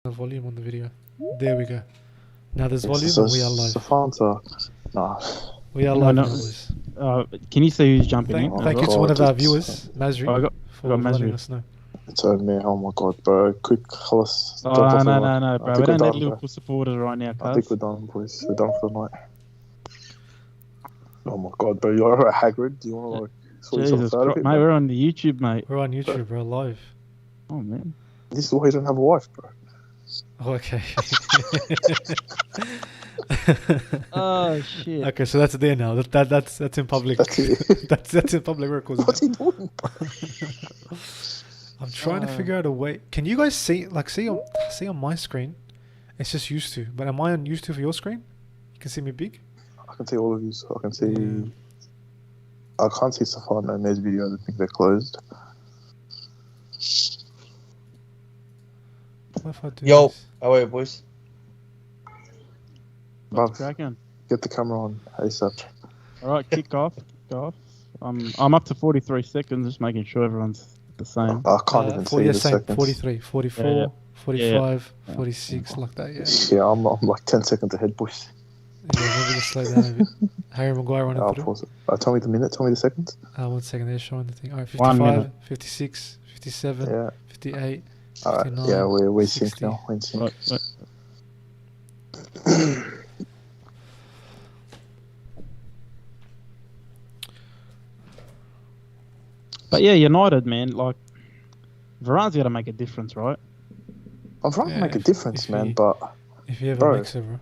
the volume on the video. There we go. Now there's volume So and we are live. Safanta. Nah. We are Hang live on, now, no. boys. Can you see who's jumping in? Thank you as to well? one of our God, viewers, Mazri, I got for got letting Mazri. us know. It's on me. Oh my god, bro. Quick, خلاص. Oh, Drop off no, everyone. no, I bro. think We we're don't need done, bro. Liverpool supporters right now, I think cuz. we're done, boys. We're done for the night. Oh my god, bro. You're a Hagrid. Do you want to, like, sort Jesus yourself out of Christ. it, Mate, bro? we're on the YouTube, mate. We're on YouTube, bro, live. Oh, man. This is why you don't have a wife, bro. Oh, okay. Oh, shit. Okay, so that's there now. That's in public. That's it. that's in public records. What's he doing, bro? I'm trying to figure out a way. Can you guys see on my screen? It's just used to. But am I on used to for your screen? You can see me big. I can see all of you. So I can see. Yeah. I can't see Safanta and Ned's video. I think they're closed. What if I do Yo, this? how are you, boys? Bruv, Cracking. get the camera on ASAP. All right, kick off. Go off. I'm up to 43 seconds, just making sure everyone's the same. I can't even see the same, seconds. 43, 44, Yeah. 45, Yeah. 46, like that, yeah. Yeah, I'm like 10 seconds ahead, boys. Yeah, maybe just slow down a bit. Harry Maguire running I'll through. pause it. Tell me the minute, tell me the seconds. 1 second, they're showing the thing. Alright, 1 55, minute. 56, 57, Yeah. 58, Alright, 59, yeah, we're in sync 60. now. We're in sync. Right. But yeah, United, man, like, Varane's got to make a difference, right? I'm trying to Yeah, make a if- difference, if man, he- but If he ever Bro. makes it, bro.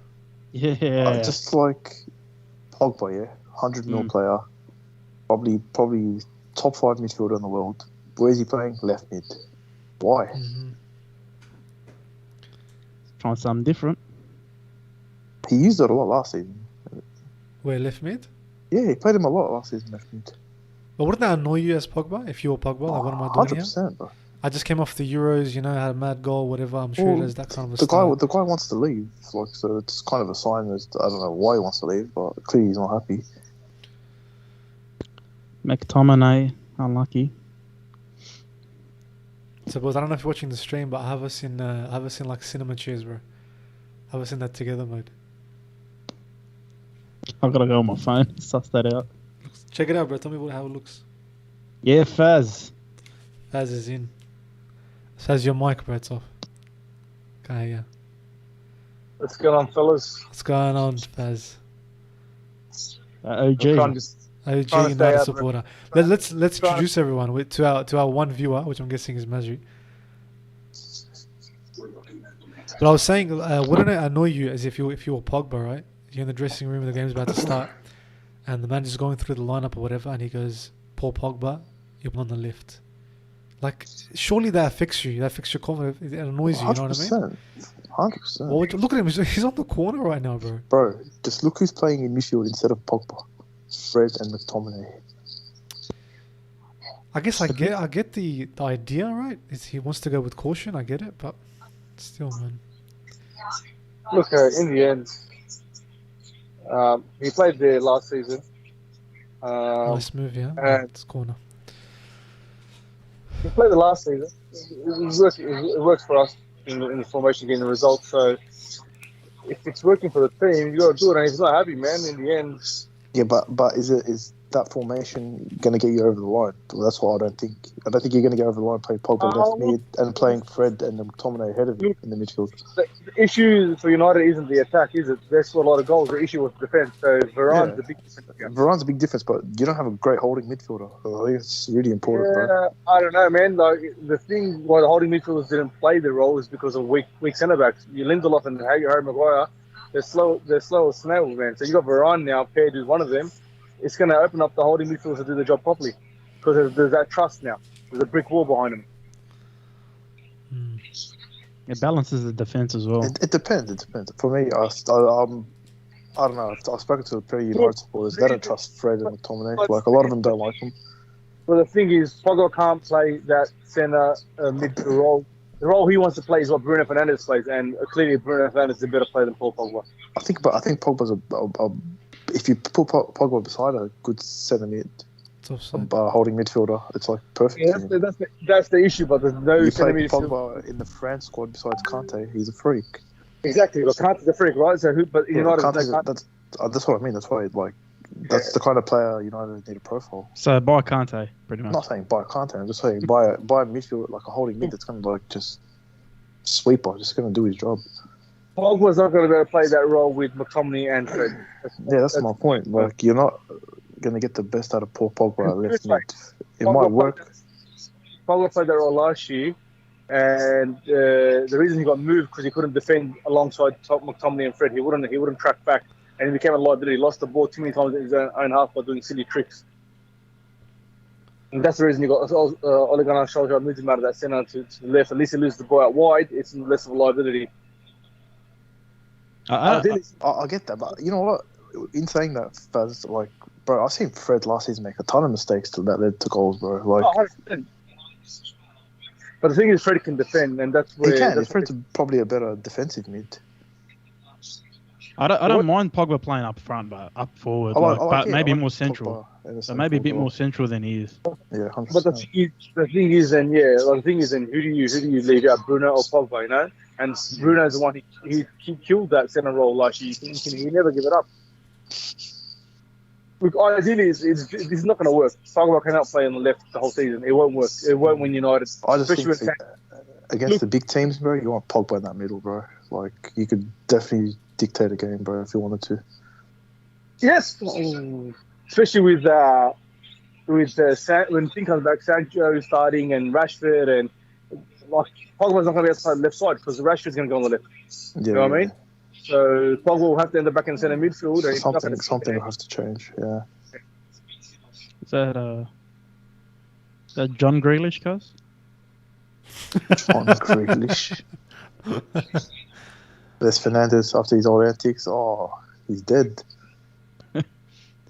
Yeah. just like Pogba, yeah, 100 mil Mm. player, probably top 5 midfielder in the world. Where is he playing? Left mid. Why? Mm-hmm. Trying something different. He used it a lot last season. Where, left mid? Yeah, he played him a lot last season, left mid. But wouldn't that annoy you as Pogba? If you were Pogba, like, what am I doing here? 100%, bro. I just came off the Euros, had a mad goal, whatever. I'm sure Well, there's that kind of a The style. guy wants to leave, like, so it's kind of a sign that I don't know why he wants to leave, but clearly he's not happy. McTominay, unlucky. So, boys, I don't know if you're watching the stream, but I have us in like cinema chairs, bro. I have us in that together mode. I've got to go on my phone, suss that out. Check it out, bro. Tell me how it looks. Yeah, Faz. Faz is in. Faz, your mic, bro, it's off. Okay, yeah. What's going on, fellas? What's going on, Faz? OG. Trying to OG Trying to stay United out of it. supporter. Trying- Let's trying- introduce everyone to our one viewer, which I'm guessing is Mazri. But I was saying, wouldn't it annoy you as if you were Pogba, right? You're in the dressing room and the game's about to start, and the manager's going through the lineup or whatever, and he goes, "Poor Pogba, you're on the left." Like, surely that affects you. That affects your confidence. It annoys you. You know what I mean? 100%. Well, look at him. He's on the corner right now, bro. Bro, just look who's playing in midfield instead of Pogba. Fred and McTominay. I guess I get the idea, right? He wants to go with caution. I get it, but still, man. look, in the end, he played there last season. Nice move, yeah. and- It's corner. He played the last season. It works for us in the formation, getting the results. So if it's working for the team, you got to do it. And he's not happy, man. In the end, Yeah, but is that formation going to get you over the line? Well, that's what I don't think. I don't think you're going to get over the line playing Pogba left mid and playing Fred and McTominay ahead of you in the midfield. the issue for United isn't the attack, is it? They scored a lot of goals. The issue was defence. So Varane's Yeah. the big difference. Yeah. Varane's a big difference, but you don't have a great holding midfielder. I think it's really important, bro. I don't know, man. Like, the thing why the holding midfielders didn't play their role is because of weak centre backs. You Lindelof and Harry Maguire, they're slow as snails, man. So you got Varane now paired with one of them. It's going to open up the holding midfielders to do the job properly because there's that trust now. There's a brick wall behind them. It balances the defense as well. It depends. It depends. For me, I don't know. I've spoken to the pretty United supporters. They don't trust Fred and McTominay. Like, a lot of them don't like them. But the thing is, Pogba can't play that centre midfield role. The role he wants to play is what Bruno Fernandes plays, and clearly Bruno Fernandes is a better player than Paul Pogba. I think Pogba's if you put Pogba beside a good centre mid, It's offside. holding midfielder. It's like perfect. Yeah, for him. that's the issue. But there's no You play centre midfield. Pogba in the France squad besides Kante. He's a freak. Exactly, but Kante's a freak, right? So but United That's what I mean. That's why that's the kind of player United need a profile. So buy Kante, pretty I'm much. not saying buy Kante. I'm just saying buy a midfielder like a holding mid that's going to like just sweeper, just going to do his job. Pogba's not going to be able to play that role with McTominay and Fred. That's my point. Like you're not going to get the best out of poor Pogba at left mid. It might work. Pogba played that role last year, and the reason he got moved because he couldn't defend alongside McTominay and Fred. He wouldn't track back, and he became a liability. He lost the ball too many times in his own half by doing silly tricks. And that's the reason he got Ole Gunnar Solskjaer moved him out of that centre to the left. At least he loses the ball out wide. It's less of a liability. I get that, but you know what? In saying that, Faz, like, bro, I've seen Fred last season make a ton of mistakes that led to goals, bro. Like, 100%. But the thing is, Fred can defend, and that's where he can. Fred's probably a better defensive mid. I don't mind Pogba playing up front, but up forward, but maybe more central. So maybe a bit more central than he is. Yeah, 100%. But the thing is, then who do you leave out, Bruno or Pogba? You know, and Bruno's the one he killed that centre role last year. He never give it up. Look, ideally, it's not going to work. Pogba cannot play on the left the whole season. It won't work. It won't win United. I just think against the big teams, bro, you want Pogba in that middle, bro. Like you could definitely dictate a game, bro, if you wanted to. Yes, especially with when Finn comes back, Sancho starting and Rashford and like Pogba's not going to be able to play the left side because Rashford's going to go on the left. You know what I mean? So Pogba will have to end up back in centre midfield. Something will have to change. Yeah. Is that John Grealish, cuz? John Grealish. There's Fernandes after his old antics. Oh, he's dead.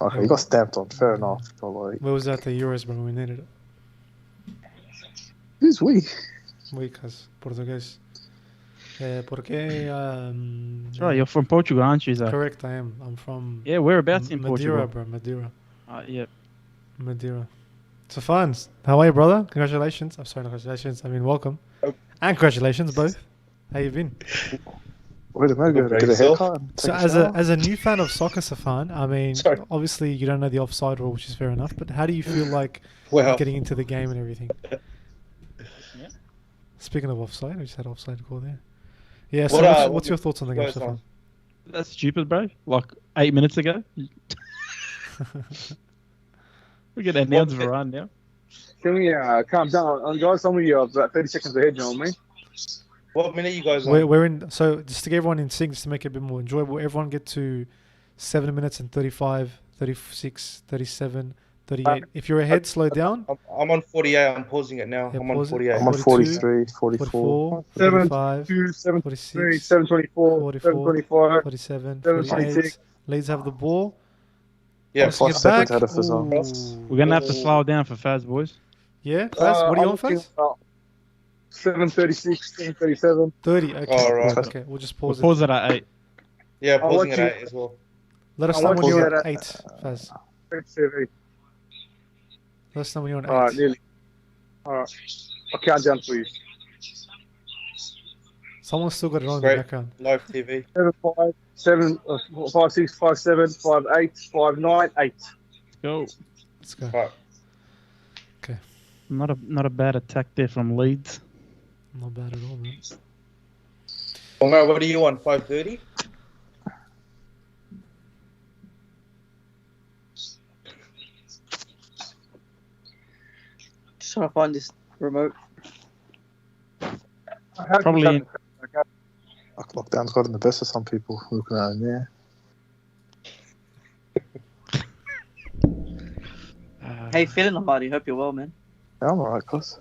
Okay, he got stamped on. Fair enough. But like, Where was that the Euros when we needed it? who's we? Cuz Portuguese. Porque That's right, you're from Portugal, aren't you, Zach? correct, I am. I'm from Whereabouts in Madeira, Portugal? bro. Madeira. Yeah. Madeira. So fun. How are you, brother? Congratulations. I'm sorry, congratulations. I mean, welcome. And congratulations, both. How you been? Wait a minute, get a haircut. So as a new fan of soccer, Safan, I mean, obviously you don't know the offside rule, which is fair enough, but how do you feel like getting into the game and everything? Yeah. Speaking of offside, we just had offside call there. Yeah, so what's your thoughts on the game, Safan? That's stupid, bro. Like 8 minutes ago. We get our nails around now. Can we calm down? Guys, some of you are about 30 seconds ahead, you know what I mean? What minute you guys on? We're in, so just to get everyone in sync, just to make it a bit more enjoyable, everyone get to 7 minutes and 35, 36, 37, 38. If you're ahead, slow down. I'm on 48. I'm pausing it now. Yeah, I'm on pause it. 48. I'm on 42, 43, 44. 45, 723, 46, 724, 44, 725. 47, 46. 48. Leeds have the ball. Yeah. Once you 5 get seconds back, ahead of us. We're going to have to slow it down for Faz, boys. yeah, Faz, what are you on, Faz? 736, 737. 30, okay. All right. Okay, we'll just We'll pause it. pause it at 8. Yeah, I'll pausing watch it you- at 8 as well. Let us I'll know when watch you're you at at 8, Faz. Let us know when you're on 8. Alright, nearly. Alright. I'll count down for you. Someone's still got it on in the Great. background. Live TV. 5, 6, 5, 7, 5, 8, 5, 9, 8. Go. Let's go. Right. Not a bad attack there from Leeds. Not bad at all, man. Omar, what are you on? 5:30? Just trying to find this remote. Probably. Lockdown's gotten the best of some people looking at it there. How you feeling, Hardy? Hope you're well, man. Yeah, I'm alright, cuz.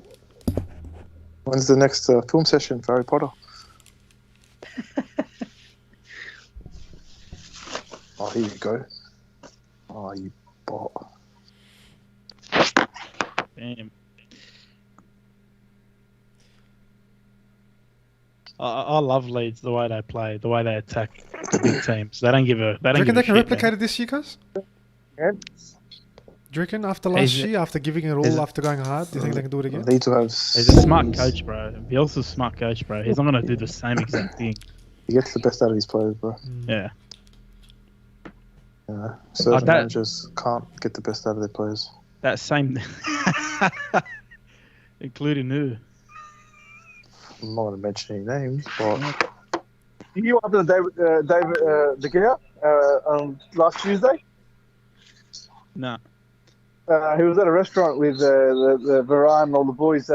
When's the next film session for Harry Potter? Oh, here you go. Oh, you bot. Damn. I love Leeds, the way they play, the way they attack the big teams. They don't give a. They Do don't you reckon give they a can shit, replicate it this year, guys? Yeah. Do you reckon after last year, after giving it all, after going hard, do you think they can do it again? They need to have. He's a smart coach, bro. Bielsa's a smart coach, bro. He's not gonna do the same exact thing. He gets the best out of his players, bro. Yeah. Yeah. Certain managers can't get the best out of their players. That same, including who? I'm not going to mention any names, but You hear what happened to David De Gea last Tuesday? No. He was at a restaurant with the Varane and all the boys.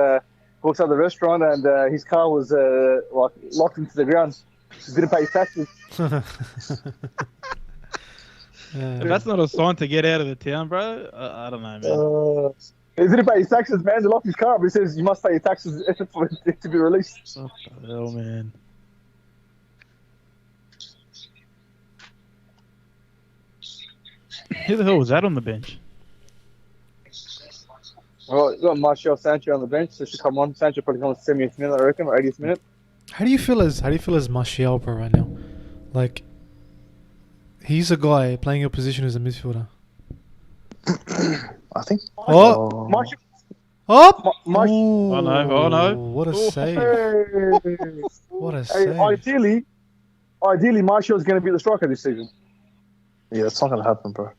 Walks out of the restaurant and his car was locked into the ground. He didn't pay his taxes. If that's not a sign to get out of the town, bro, I don't know, man. He didn't pay his taxes, man. They locked his car up. He says you must pay your taxes for it to be released. What the hell, man? Who the hell was that on the bench? Well, you got Martial Sancho on the bench. So should come on. Sancho probably comes 70th minute, I reckon, or 80th minute. How do you feel as Martial, bro, right now? Like, he's a guy playing your position as a midfielder. I think. Oh! Martial. Oh! Oh no! What a save! What a save! Ideally, Martial's going to be the striker this season. Yeah, that's not going to happen, bro.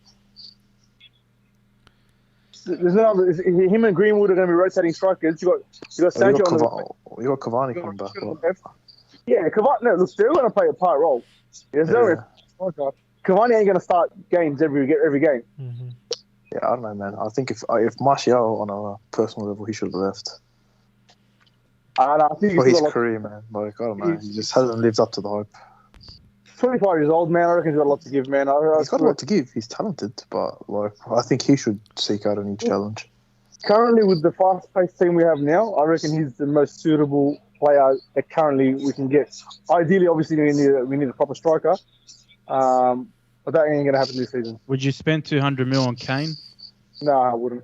There's no other, him and Greenwood are going to be rotating strikers. You got Sancho on the You got Cavani coming back. Yeah, Cavani. No, look, they're going to play a part role. Cavani ain't going to start games every game. Mm-hmm. Yeah, I don't know, man. I think if Martial on a personal level, he should have left. And I think for his career, man. Like, I don't know. He just hasn't lived up to the hype. 25 years old, man. I reckon he's got a lot to give, man. He's got a lot to give. He's talented, but like, I think he should seek out a new challenge. Currently, with the fast-paced team we have now, I reckon he's the most suitable player that currently we can get. Ideally, obviously, we need a proper striker, but that ain't going to happen this season. Would you spend 200 mil on Kane? No, I wouldn't.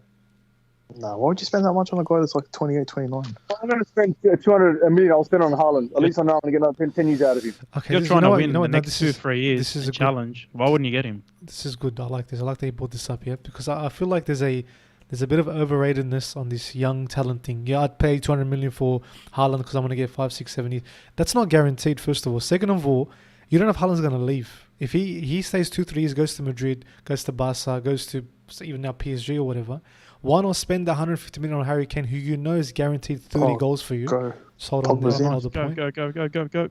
No, why would you spend that much on a guy that's like 28, 29? I'm going to spend 200 million. I'll spend on Haaland. At least I know I'm going to get another 10 years out of him. Okay, you're trying to win the next 2-3 years. This is a challenge. Why wouldn't you get him? This is good. I like this. I like that you brought this up, yeah, because I feel like there's a bit of overratedness on this young talent thing. Yeah, I'd pay 200 million for Haaland because I'm going to get 5, 6, 7 years. That's not guaranteed, first of all. Second of all, you don't know if Haaland's going to leave. If he stays 2-3 years, goes to Madrid, goes to Barca, goes to even now PSG or whatever, why not spend 150 million on Harry Kane, who you know is guaranteed 30 goals for you? Go. Sold on the point. Go.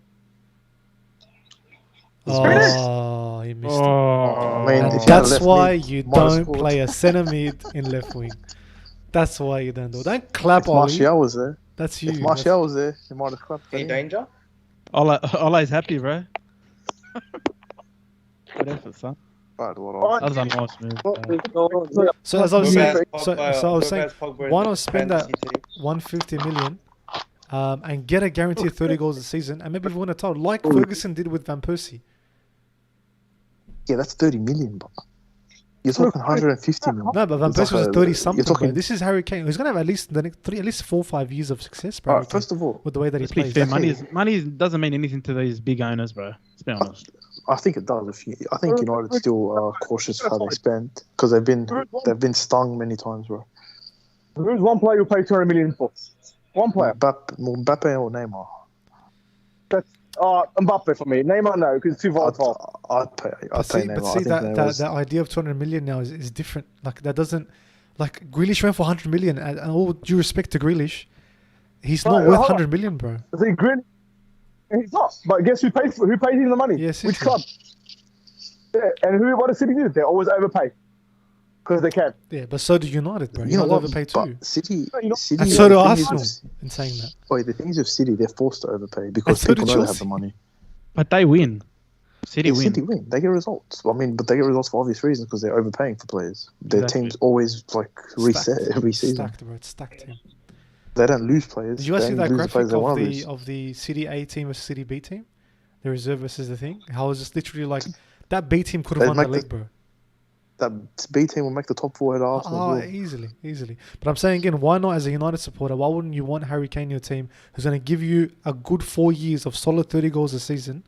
Oh, he missed it. Man, that's why you don't play a centre mid in left wing. That's why you don't do it. Don't clap on Martial was there. That's you. If Martial was there, he might have clapped. Any danger? Ole's happy, bro. Good effort, son. That was a nice move. So as I was saying, why not spend that 150 million and get a guaranteed 30 goals a season, and maybe win a title like Ferguson did with Van Persie. Yeah, that's 30 million, but you're talking 150 million. No, but Van Persie was 30 something. This is Harry Kane. He's gonna have at least 4 or 5 years of success, bro. Right, first of all, with the way that he plays. Fair. Money doesn't mean anything to these big owners, bro. Let's be honest. I think it does. I think United still are cautious how they spend because they've been stung many times, bro. Who's one player you pay 200 million for? One player. Mbappe or Neymar? That's Mbappe for me. Neymar, no, because it's too volatile. I'd pay Neymar. But see that idea of 200 million now is different. Like that doesn't. Like Grealish went for 100 million, and all due respect to Grealish, he's not worth 100 million, bro. See, Grealish. He's not. But guess who pays him the money? Yes, which club? Yeah, and what does City do? They always overpay because they can. Yeah, but so do United, bro. You know overpay too. City, and so do Arsenal. In saying that, the things of City, they're forced to overpay because people know they have the money. But they win. City win. They get results. I mean, but they get results for obvious reasons because they're overpaying for players. Their teams always reset every season. Stacked, bro. It's stacked team. They don't lose players. Did you guys see that graphic of the City A team versus City B team? The reserve versus the thing? How it's just literally like that B team could have won the league, bro. That B team will make the top 4 at Arsenal. Easily. But I'm saying again, why not as a United supporter? Why wouldn't you want Harry Kane in your team who's going to give you a good 4 years of solid 30 goals a season?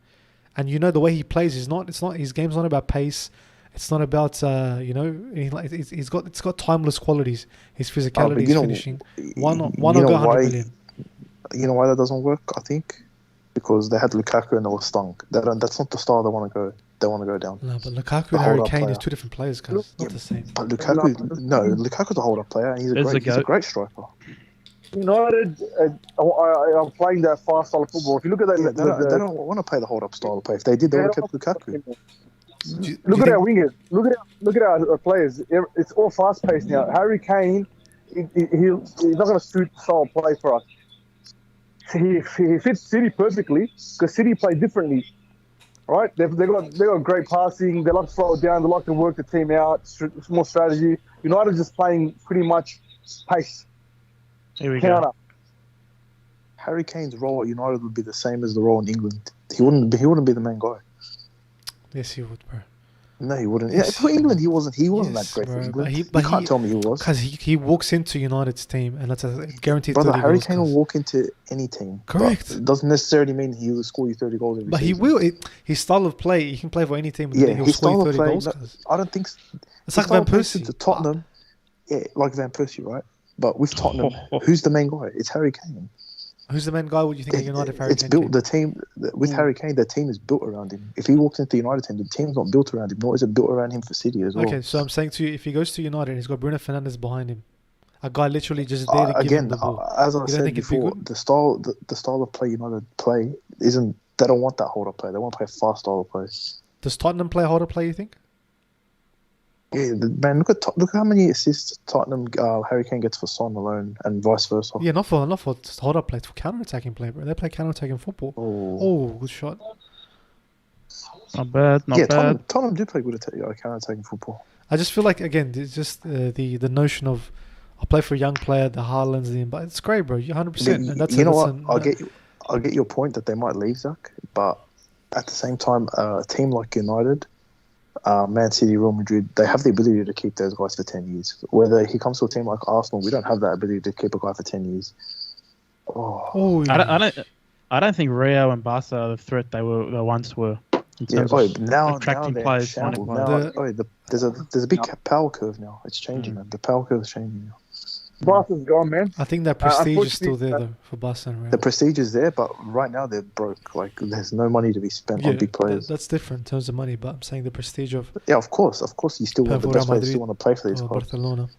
And you know the way he plays is not. His game's not about pace. It's not about it's got timeless qualities. His physicality, his finishing. Why not go 100 million? You know why that doesn't work? I think because they had Lukaku and they were stung. That's not the style they want to go. They want to go down. No, but Lukaku and Harry Kane is two different players, guys. Not the same. But Lukaku's a hold-up player, and he's a great striker. United are playing that fast style of football. If you look at that, they don't want to play the hold-up style of play. If they did, they would have kept Lukaku. Look at our wingers. Look at our players. It's all fast-paced now. Harry Kane, he's not going to suit the style of play for us. He fits City perfectly because City play differently. Right? They've got great passing. They like to slow it down. They like to work the team out. It's more strategy. United just playing pretty much pace. Here we counter. go. Harry Kane's role at United would be the same as the role in England. He wouldn't be the main guy. Yes, he would, bro. No, he wouldn't. Yes. For England, he wasn't that great for England. But you can't tell me he was. Because he walks into United's team, and that's a guaranteed 30 goals. Harry Kane will walk into any team. Correct. It doesn't necessarily mean he will score you 30 goals every season. He will. His style of play, he can play for any team. He'll score you 30 goals. No, I don't think... It's like Van Persie. To Tottenham, like Van Persie, right? But with Tottenham, who's the main guy? It's Harry Kane. Who's the main guy? Would you think of United? It's built. The team with Harry Kane, the team is built around him. If he walks into the United team, the team's not built around him. Nor is it built around him for City as well. Okay, so I'm saying to you, if he goes to United, he's got Bruno Fernandes behind him, a guy literally just there to give him the ball. As I said before, the style of play United play isn't. They don't want that hold-up play. They want to play a fast style of play. Does Tottenham play hold-up play? You think? Yeah, man. Look how many assists Tottenham Harry Kane gets for Son alone, and vice versa. Yeah, not for hold-up play, for counter-attacking play, bro. They play counter-attacking football. Oh, good shot. Not bad. Not bad. Tottenham do play good counter-attacking football. I just feel like again, it's just the notion of I'll play for a young player, the Haalands, but it's great, bro. You're 100%. And that's I'll get your point that they might leave Zach, but at the same time, a team like United. Man City, Real Madrid, they have the ability to keep those guys for 10 years. Whether he comes to a team like Arsenal, we don't have that ability to keep a guy for 10 years. I don't think Rio and Barca are the threat they once were. Now attracting players. There's a big power curve now. It's changing, man. The power curve is changing now. Barca's gone, man. I think that prestige is still there though for Barca and Real. The prestige is there, but right now they're broke. Like there's no money to be spent on big players. That's different in terms of money, but I'm saying the prestige of of course, you still want the best players. You still want to play for these clubs. Barcelona.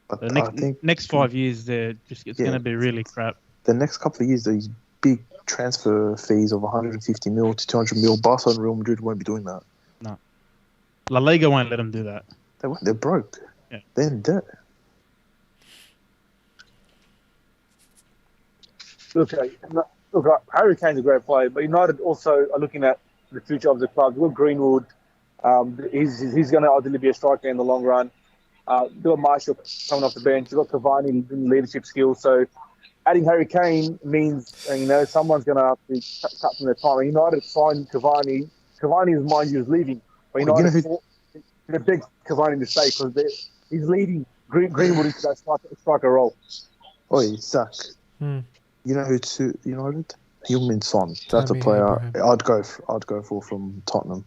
But I think next 5 years, it's going to be really crap. The next couple of years, these big transfer fees of 150 mil to 200 mil, Barca and Real Madrid won't be doing that. No, La Liga won't let them do that. They won't. They're broke. Yeah. They're in debt. Look, Harry Kane's a great player, but United also are looking at the future of the club. Look, Greenwood, he's going to ultimately be a striker in the long run. You've got Marshall coming off the bench. You've got Cavani in leadership skills. So adding Harry Kane means, someone's going to have to cut from their time. United signed Cavani. Cavani, mind you, is leaving. But United begged Cavani to stay because he's leading Greenwood into that striker role. Oi, Zach. You know who to United? Heung-min Son. That's a player I'd go for from Tottenham.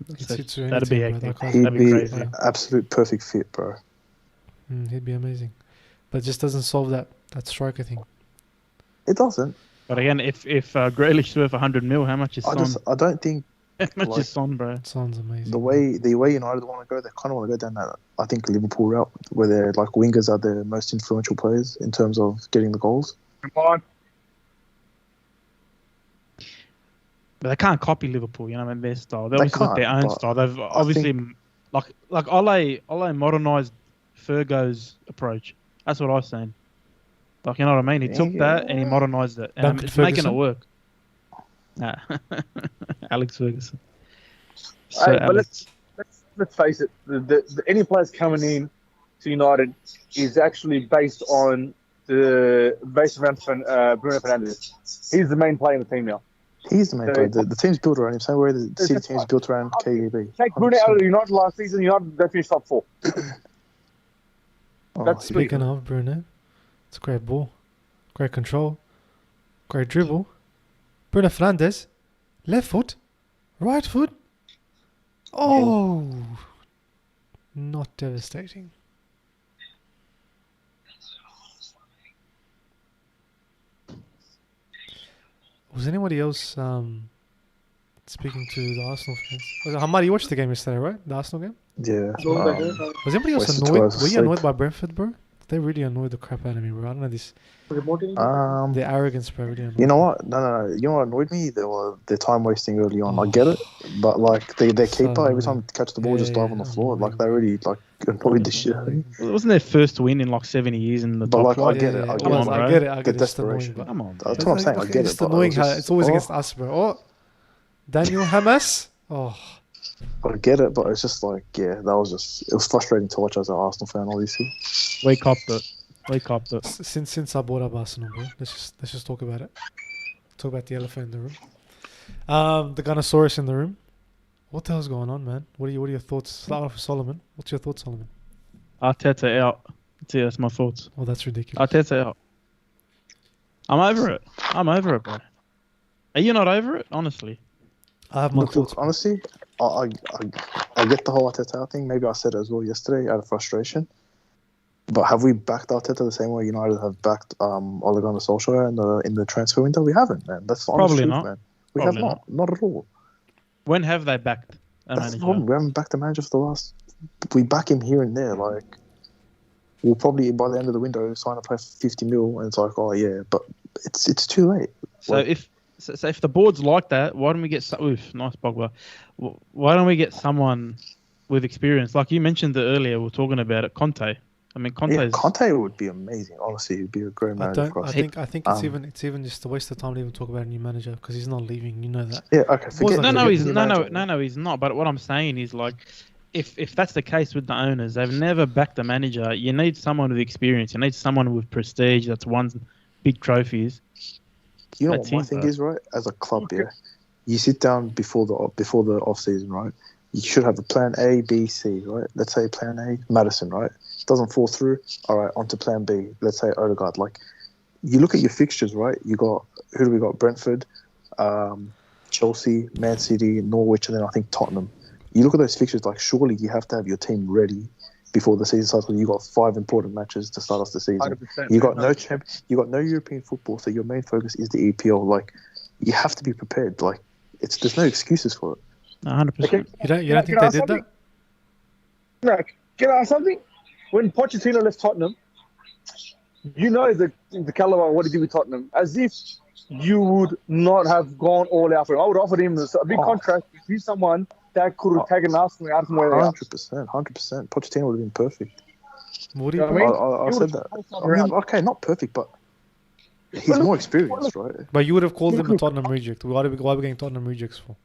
That'd be hectic. He'd be an absolute perfect fit, bro. He'd be amazing. But it just doesn't solve that striker thing. It doesn't. But again, if Grealish worth 100 mil, how much is Son? I don't think... How much is Son, bro? Son's amazing. The way United want to go, they kind of want to go down that, I think, Liverpool route, where they're like wingers are the most influential players in terms of getting the goals. Come on. But they can't copy Liverpool, their style. They obviously got their own style. They've obviously, like Ole modernised Fergo's approach. That's what I've seen. Like, you know what I mean? He took that and he modernised it. And it's making it work. Nah. Alex Ferguson. But let's face it. Any players coming in to United is actually based around Bruno Fernandes. He's the main player in the team now. He's the main player. The team's built around him. Same way the City team's built around KDB. Take Bruno out of United last season. United they finished top 4. Speaking of Bruno, it's a great ball, great control, great dribble. Bruno Fernandes, left foot, right foot, Oh, not devastating. Was anybody else speaking to the Arsenal fans? Hamad, you watched the game yesterday, right? The Arsenal game? Yeah. Was anybody else wasted annoyed? 2 hours of Were you sleep. annoyed by Brentford, bro? They really annoyed the crap out of me, bro. I don't know this. The arrogance, bro, really annoyed You know me. what? No. You know what annoyed me? Their time wasting early on. I get it, but like their So keeper every time annoying. they catch the ball just dive on the floor. annoying, Like they bro. really like annoyed the shit out of me. It wasn't their first win in like 70 years in the But top like flight. I get it. I it get was. it. I get it. I The get it. It's just annoying, desperation. but Come on, That's bro. what I'm saying. I get it's it. But annoying it how was it's always just, against us, bro. Oh, Daniel Hamas. Oh, I get it, but it's just like it was frustrating to watch as an Arsenal fan, obviously. We copped it. since I brought up Arsenal, bro, let's just talk about it. Talk about the elephant in the room. The Gunnosaurus in the room. What the hell's going on, man? What are your thoughts? Start off with Solomon. What's your thoughts, Solomon? Arteta out. That's my thoughts. Oh, that's ridiculous. Arteta out. I'm over it, bro. Are you not over it? Honestly. I have my Look, thoughts. honestly, I get the whole Arteta thing. Maybe I said it as well yesterday out of frustration. But have we backed Arteta the same way United have backed Ole Gunnar Solskjaer in the transfer window? We haven't, man. That's the honest Probably truth, not. man. We Probably have not at all. When have they backed a That's the manager? problem. We haven't backed the manager for the last. We back him here and there. Like we'll probably by the end of the window sign a player for 50 mil, and it's like, oh yeah, but it's too late. So if the board's like that, why don't we get nice Pogba? Why don't we get someone with experience? Like you mentioned earlier, we were talking about it. Conte. I mean, Conte would be amazing. Honestly, he'd be a great manager for us. I think it's even just a waste of time to even talk about a new manager because he's not leaving. You know that. Yeah. Okay. No, he's not. But what I'm saying is like, if that's the case with the owners, they've never backed a manager. You need someone with experience. You need someone with prestige that's won big trophies. You know what my thing is, right? As a club, yeah, you sit down before the off season, right? You should have a plan A, B, C, right? Let's say plan A, Madison, right? Doesn't fall through. All right, on to plan B. Let's say Odegaard. Like, you look at your fixtures, right? You got who do we got? Brentford, Chelsea, Man City, Norwich, and then I think Tottenham. You look at those fixtures, like surely you have to have your team ready before the season starts. You got 5 important matches to start off the season. You got you got no European football, so your main focus is the EPL. Like, you have to be prepared. Like, there's no excuses for it. 100%. You don't think they did that? No, can I ask something? When Pochettino left Tottenham, you know the caliber of what he did with Tottenham. As if you would not have gone all out for him. I would have offered him a big contract. He's someone that could have taken Arsenal out from where they are. 100%. Pochettino would have been perfect. What do you I said that. I mean, okay, not perfect, but he's more experienced, right? But you would have called him a Tottenham reject. Why are we getting Tottenham rejects for?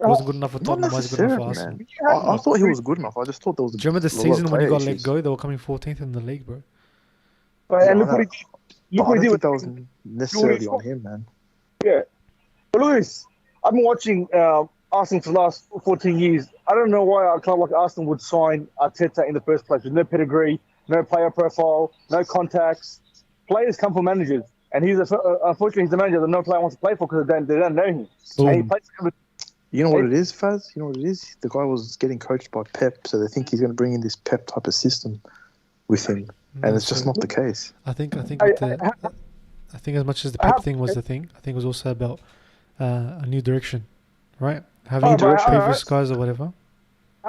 He wasn't good enough for Tottenham. Why is he good enough for Arsenal? I thought he was good enough. I just thought there was. Do you remember the season when he got let go? They were coming 14th in the league, bro. And look what he did. I don't think that was necessarily on him, man. Yeah. But Lewis, I've been watching Arsenal for the last 14 years. I don't know why a club like Arsenal would sign Arteta in the first place with no pedigree, no player profile, no contacts. Players come from managers. And unfortunately, he's the manager that no player wants to play for because they don't know him. And he plays You know what it is, Faz? You know what it is? The guy was getting coached by Pep, so they think he's going to bring in this Pep type of system with him, and it's just not the case. I think as much as the Pep thing was the thing, I think it was also about a new direction, right? Having previous guys or whatever.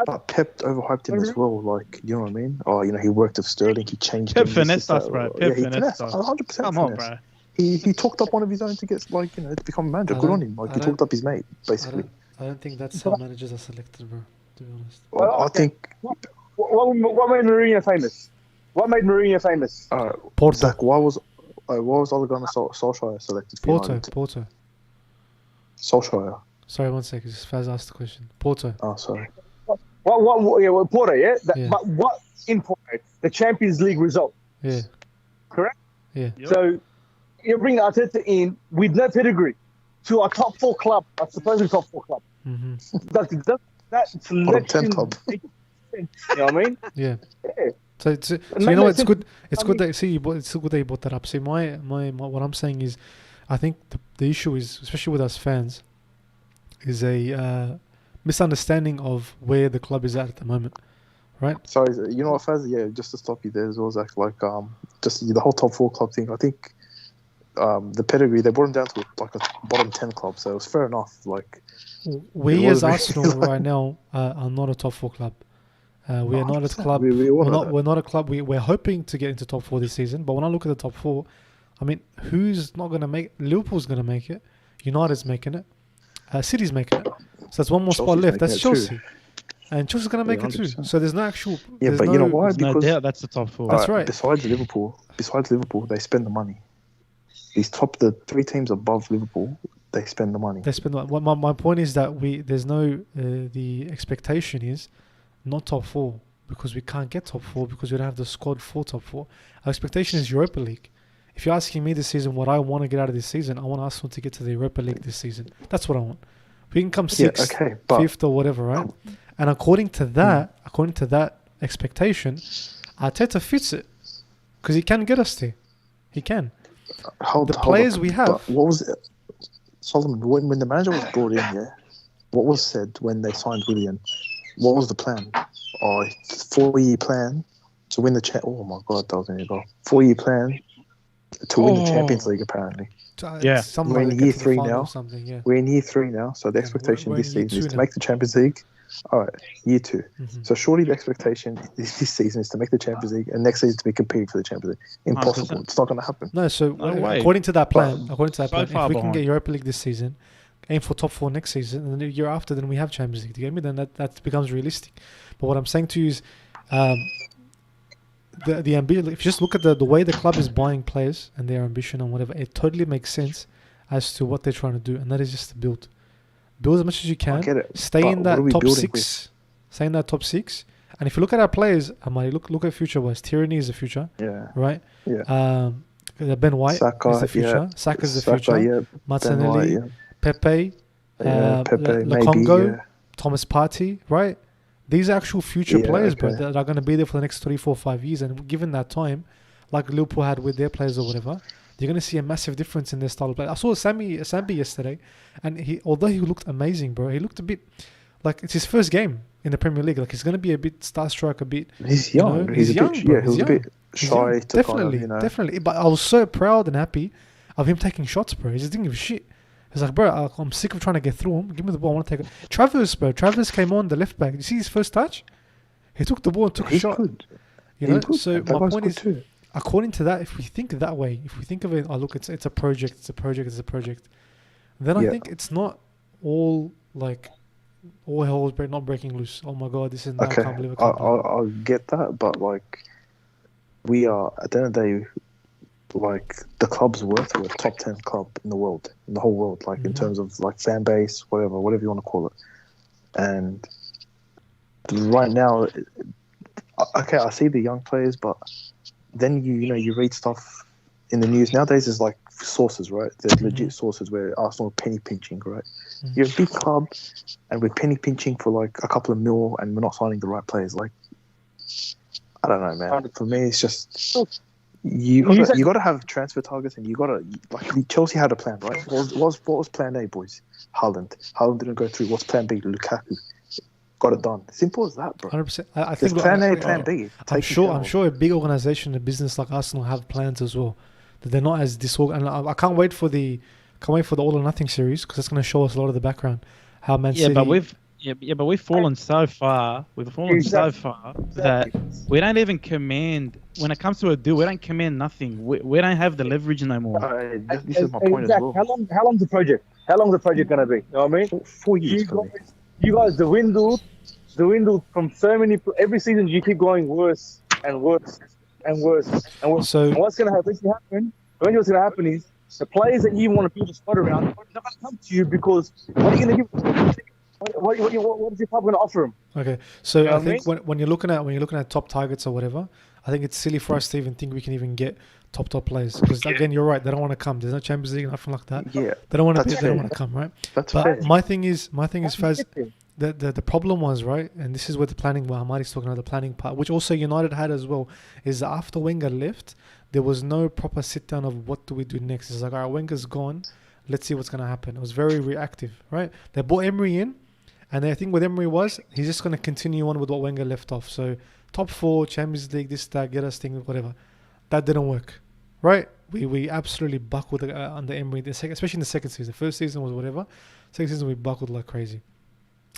But Pep overhyped him as well. Like, you know what I mean? Oh, he worked with Sterling. He changed. Pep finessed us, bro. Pep finessed us. 100%. Come on, bro. He talked up one of his own to get to become a manager. Good on him. Like, he talked up his mate, basically. I don't think that's how managers are selected, bro. To be honest. Well, I think. What made Mourinho famous? What made Mourinho famous? Porto. Zach, why was Ole Gunnar Solskjaer selected for United? Porto. Solskjaer. Sorry, 1 second. Just Faz asked the question. Porto. Oh, sorry. Porto, yeah? But what in Porto? The Champions League result. Yeah. Correct? Yeah. So, you bring Arteta in with no pedigree to a top 4 club, a supposedly top 4 club. Mm-hmm. That selection. 10 club. You know what I mean? Yeah. So you know what? It's good. It's good that it's good that you brought that up. See, my what I'm saying is, I think the issue is, especially with us fans, is a misunderstanding of where the club is at the moment, right? Sorry, you know what, Faz? Yeah, just to stop you there as well, Zach. Like, just the whole top 4 club thing. I think the pedigree, they brought him down to like a bottom 10 club, so it was fair enough. Like, we it as was Arsenal really right now are not a top 4 club. We are not a 100%. club. We all know that. We're not a club. We're hoping to get into top 4 this season. But when I look at the top 4, I mean, who's not going to make? Liverpool's going to make it. United's making it. City's making it. So that's one more spot Chelsea's left. making That's it too. Chelsea. And Chelsea's going to make it too. 100%. So there's no actual. Yeah, there's but no, you know why? There's no Because doubt that's the top 4. That's alright, right. Besides Liverpool, they spend the money. The 3 teams above Liverpool, they spend the money. They spend. My point is that there's no. The expectation is not top 4 because we can't get top 4 because we don't have the squad for top 4. Our expectation is Europa League. If you're asking me this season what I want to get out of this season, I want Arsenal to get to the Europa League this season. That's what I want. We can come 6th, okay, but 5th or whatever, right? And according to that expectation, Arteta fits it because he can get us there. He can. hold players on. we have. But what was it? Solomon, when the manager was brought in, yeah, what was said when they signed Willian? What was the plan? 4-year plan to win the Oh my God, that was in your goal. 4-year plan to win the Champions League, apparently. Yeah. We're in year 3 now. Yeah. We're in year 3 now, so the expectation we're this in year season is 2 to now. make the Champions League. All right, year 2. Mhm. So surely the expectation this season is to make the Champions League, and next season to be competing for the Champions League. Impossible. 100%. It's not going to happen. No, so No way. according to that plan, So if we far can get behind. Europa League this season, aim for top 4 next season, and then the year after, then we have Champions League. Do you get me? Then that becomes realistic. But what I'm saying to you is, the ambition. If you just look at the way the club is buying players and their ambition and whatever, it totally makes sense as to what they're trying to do, and that is just to build as much as you can. I get it. Stay but in what that are we top building 6. with? Stay in that top 6. And if you look at our players, Amari, look at future wise. Tyranny is the future, Yeah. right? Yeah. Ben White Saka, is the future. yeah. Saka's the Saka, future. yeah. Martinelli, Ben White, yeah. Pepe, Pepe, maybe, Congo, yeah. Thomas Partey, right? These are actual future Yeah, players, bro, okay. that are going to be there for the next 3, 4, 5 years. And given that time, like Liverpool had with their players or whatever, you're going to see a massive difference in their style of play. I saw Sambi yesterday, and although he looked amazing, bro, he looked a bit like it's his first game in the Premier League. Like he's going to be a bit starstruck, a bit. He's you young. know, He's a young, bit, bro. yeah, he was He's a bit young. shy Yeah, to definitely, kind of, definitely. But I was so proud and happy of him taking shots, bro. He just didn't give a shit. He's like, bro, I'm sick of trying to get through him. Give me the ball. I want to take it. Travers, bro. Travers came on the left back. You see his first touch? He took the ball and took a He's shot. good. You He's know. good. So That my guy's point good is, too. according to that, if we think that way, if we think of it, look, it's a project. It's a project. It's a project. Then I Yeah. think it's not all like all hell's not breaking loose. Oh my God, this is now. Okay, I can't believe it. I can't believe it. I'll get that, but like, we are at the end of the day, like the club's worth, we're a top 10 club in the world, in the whole world, like in Mhm. terms of like fan base, whatever you want to call it. And right now, okay, I see the young players, but then you read stuff in the news nowadays. There's like sources, right? There's legit sources where Arsenal are penny pinching, right? Mhm. You're a big club, and we're penny pinching for like a couple of mil, and we're not signing the right players. Like, I don't know, man. For me, it's just you got to have transfer targets, and you got to like Chelsea had a plan, right? What was Plan A, boys? Haaland didn't go through. What's Plan B? Lukaku got it done. Simple as that, bro. 100%. I There's think Plan A, Plan B. I'm sure a big organization, a business like Arsenal have plans as well. That they're not as disorganized. And I can't wait for the All or Nothing series because it's going to show us a lot of the background. How Man City. But we've fallen so far. We've fallen so far that we don't even command. When it comes to a deal, we don't command nothing. We don't have the leverage no more. This is my point as Zach, well. How long's the project? How long's the project gonna be? You know what I mean? 4 years. You guys, the window from so many. Every season, you keep going worse and worse and worse and worse. So and what's gonna happen? What's gonna happen is the players that you want to build a squad around, they're not gonna come to you because what are you gonna give? What is your club gonna offer them? okay, so know I what I think when you're looking at top targets or whatever, I think it's silly for us to even think we can even get top players because again, you're right. They don't want to come. There's no Champions League, nothing like that. Yeah, They don't want to. that's They don't fair. want to come, right? That's But fair. my thing is, Faz, the problem was, right, and this is where the planning, well, Hamadi's talking about the planning part, which also United had as well, is that after Wenger left, there was no proper sit down of what do we do next. It's like, all right, Wenger's gone, let's see what's going to happen. It was very reactive, right? They brought Emery in, And I think with Emery he's just going to continue on with what Wenger left off. So top 4, Champions League, this, that, get us things, whatever. That didn't work, right? We absolutely buckled under Emery, especially in the second season. First season was whatever. Second season we buckled like crazy.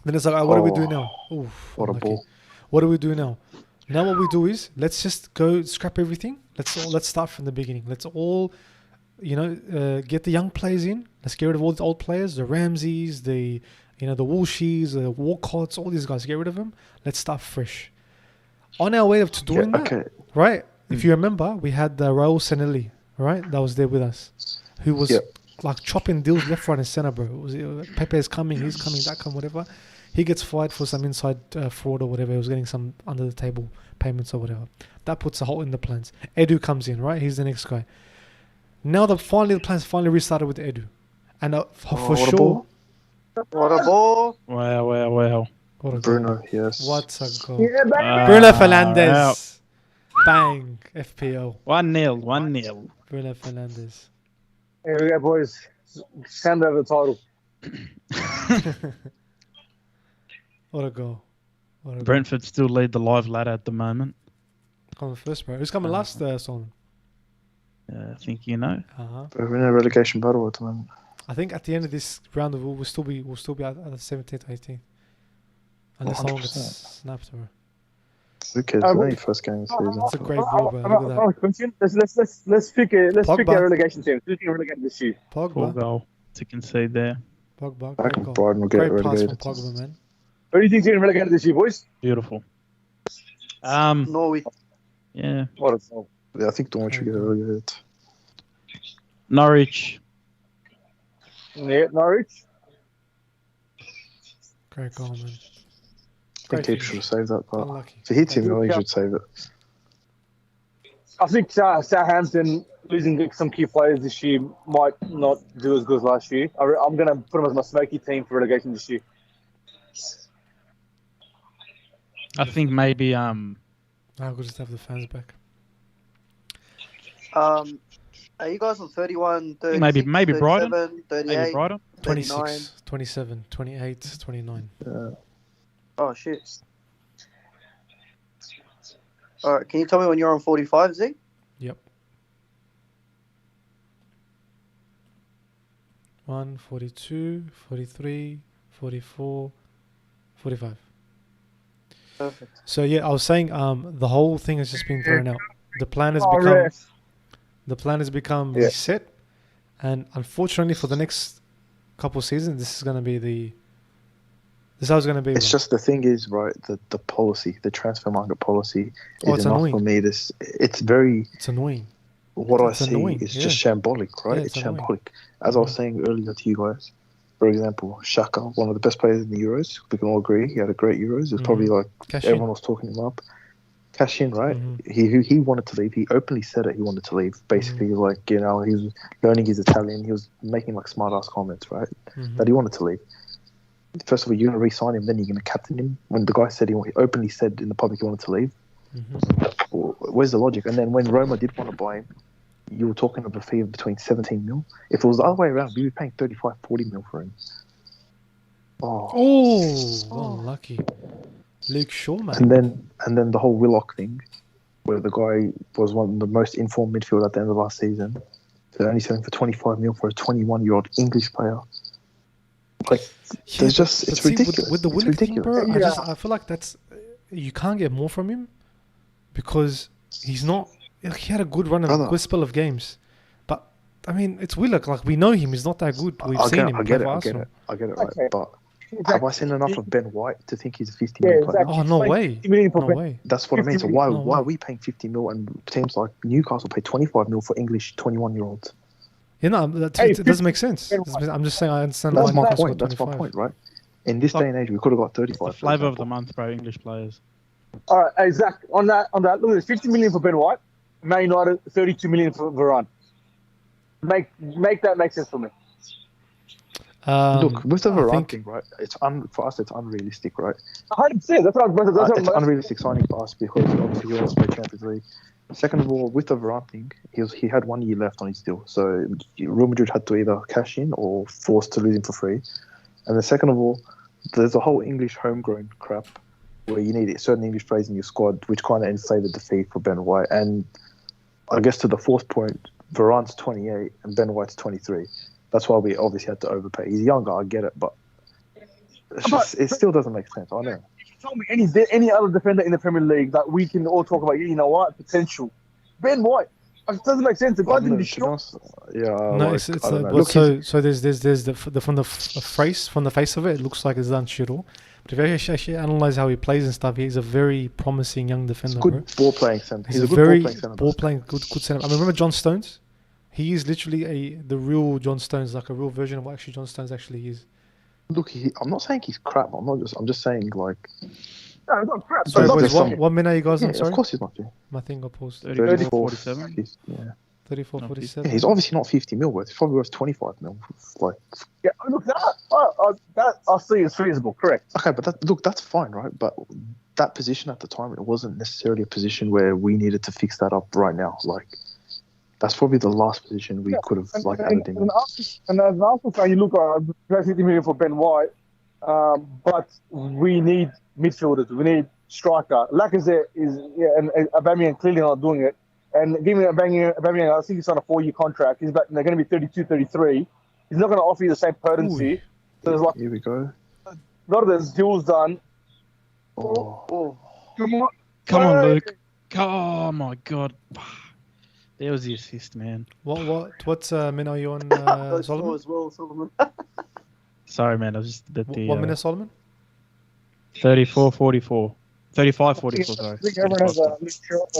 Then it's like, what do we do now? Oof, what a ball! What do we do now? Now what we do is let's just go scrap everything. Let's start from the beginning. Let's all, get the young players in. Let's get rid of all the old players, the Ramseys, the Woolsheys, the Walcotts, all these guys. Get rid of them. Let's start fresh. On our way to doing that, right? If you remember, we had Raul Senelli, right? That was there with us, who was like chopping deals left, right, and center, bro. Pepe's coming, he's coming, that come, whatever. He gets fired for some inside fraud or whatever. He was getting some under the table payments or whatever. That puts a hole in the plans. Edu comes in, right? He's the next guy. Now the plans finally restarted with Edu, and for sure. What a ball! Wow. Bruno, yes. What a goal! Yeah, baby. Bruno Fernandes, bang, FPL. 1-0. Bruno Fernandes. Here we go, boys. Hand over the title. What a goal! Brentford still lead the live ladder at the moment. Coming first, bro. Who's coming last, Solomon? I think you know. We're in a relegation battle at the moment. I think at the end of this round, we'll still be at the 17th, 18th. Unless someone gets snapped, bro. Who cares? It's only first game of the season. It's a great ball, bro. Look at that. Let's pick a relegation team. Who's going to relegate this year? Poor Pogba. goal to concede there. Pogba. I Great reckon goal. Brighton will get Great pass relegated. from Pogba, man. Who do you think's going to relegate this year, boys? Beautiful. Norwich. Yeah. What a goal. Yeah, I think Norwich should get relegated. Norwich. Yeah, Norwich. Great goal, man. I think Great Keeper should have saved that part. Unlucky. If he hits him, he should save it. I think Southampton losing some key players this year might not do as good as last year. I'm going to put them as my smoky team for relegation this year. I think maybe We'll just have the fans back. Are you guys on 31, 36, Maybe 37, Brighton? 38, maybe Brighton. 26, 39? 27, 28, 29. Oh, shit. All right, can you tell me when you're on 45, Z? Yep. 1, 42, 43, 44, 45. Perfect. So yeah, I was saying the whole thing has just been thrown out. The plan has become reset, and unfortunately for the next couple seasons, this is how it's going to be. It's just the thing is, right, the policy, the transfer market policy is enough annoying. for me. It's annoying. What It's I see annoying, is yeah. just shambolic, right? Yeah, it's it's annoying. shambolic. As I was saying earlier to you guys, for example, Shaka, one of the best players in the Euros, we can all agree, he had a great Euros. It's probably like Cash everyone was talking him up. Cash in, right? He wanted to leave. He openly said it. He wanted to leave. Basically, like, he was learning his Italian. He was making like smart ass comments, right? That he wanted to leave. First of all, you're going to re-sign him, then you're going to captain him. When the guy said he openly said in the public he wanted to leave, where's the logic? And then when Roma did want to buy him, you were talking of a fee of between 17 mil. If it was the other way around, we'd be paying 35, 40 mil for him. Unlucky. Luke Shaw, man. And then the whole Willock thing, where the guy was one of the most informed midfield at the end of last season. They're only selling for 25 mil for a 21-year-old English player. Like, there's just it's ridiculous. With the Willock thing, bro, Yeah. I feel like you can't get more from him because he's not. He had a good run of a good spell of games, but I mean, it's Willock. Like, we know him. He's not that good. We've seen him play for Arsenal. I get it, right? Okay. But Exactly. have I seen enough of Ben White to think he's a 50 Yeah, mil player? exactly. Oh, no Like, way. 50 million for No Ben. way. That's what I mean. So 50 why No why way. are we paying 50 mil and teams like Newcastle pay 25 mil for English 21-year-olds? It doesn't 50 make sense. I'm just saying I understand That's why my Newcastle point. got That's my 25. point, right? In this day and age, we could have got 35. The for flavour of the example. month, bro. English players. All right, hey, Zach, on that, look at this, 50 million for Ben White, Man United, 32 million for Varane. Make that make sense for me. Look, with the I Varane think- thing, right? For us, it's unrealistic, right? 100%. That's what It's unrealistic signing for us because obviously we want to play Champions League. Second of all, with the Varane thing, he had 1 year left on his deal, so Real Madrid had to either cash in or forced to lose him for free. And then second of all, there's a whole English homegrown crap where you need certain English players in your squad, which kind of inflated the fee for Ben White. And I guess to the fourth point, Varane's 28 and Ben White's 23. That's why we obviously had to overpay. He's younger, I get it, but it still doesn't make sense. I know. If you told me any other defender in the Premier League that we can all talk about, you know what, potential, Ben White. It doesn't make sense. The guy didn't destroy. Yeah, no, like, it's I don't know. well, so there's the from the face of it, it looks like it's done shit all. But if you actually analyze how he plays and stuff, he's a very promising young defender. He's a good ball playing centre. He's a very ball playing good centre. I mean, remember John Stones? He is literally the real John Stones, like a real version of what actually John Stones actually is. Look, I'm not saying he's crap. I'm just saying like. No, it's not crap. Sorry, boys, what minute are you guys on? Sorry? Of course he's not. My thing got paused. 34-47. Yeah. 34-47. Yeah, he's obviously not 50 mil worth. He's probably worth 25 mil. Like. Yeah, look, that I see is feasible. Correct. Okay, but that's fine, right? But that position at the time, it wasn't necessarily a position where we needed to fix that up right now. Like, that's probably the last position we could have added him. And as an Arsenal fan, you look at 50 million for Ben White, but we need midfielders. We need striker. Lacazette and Aubameyang clearly not doing it. And giving Aubameyang, I think he's on a 4-year contract. They're going to be 32, 33. He's not going to offer you the same potency. Ooh. So there's Here we go. a lot of those deals done. Oh. Come on, Luke. Oh my God. There was the assist, man. What's minute are you on, Solomon? As well, Solomon. Sorry, man. I was just a bit the. 1 minute, Solomon? 34-44. 35-44, sorry. I think everyone has a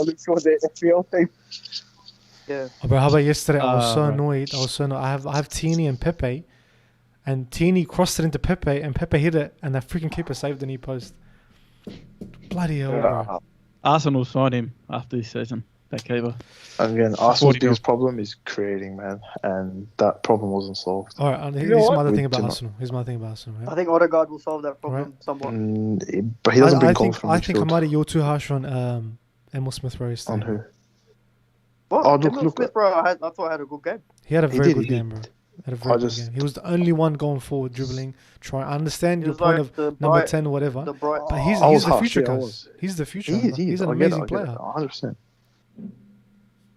Luke Shaw the FPL team. Yeah. Oh, bro, how about yesterday? I was so annoyed. I have Tini and Pepe, and Tini crossed it into Pepe, and Pepe hit it, and that freaking keeper saved the knee post. Bloody hell, bro. Arsenal signed him after this season. That keeper. Again, Arsenal's biggest problem is creating, man, and that problem wasn't solved. All right, and here's my other thing about Arsenal. Right? I think Odegaard will solve that problem somewhat. But he doesn't bring goals from midfield. I think Amadi, you're too harsh on Emil Smith-Rowe. On who? What? Oh, Emil Smith, bro, I thought I had a good game. He had a very good game, bro. Game. He was the only one going forward, dribbling, trying. I understand your point of number 10 or whatever, but he's the future, guys. He's the future. He's an amazing player. 100%.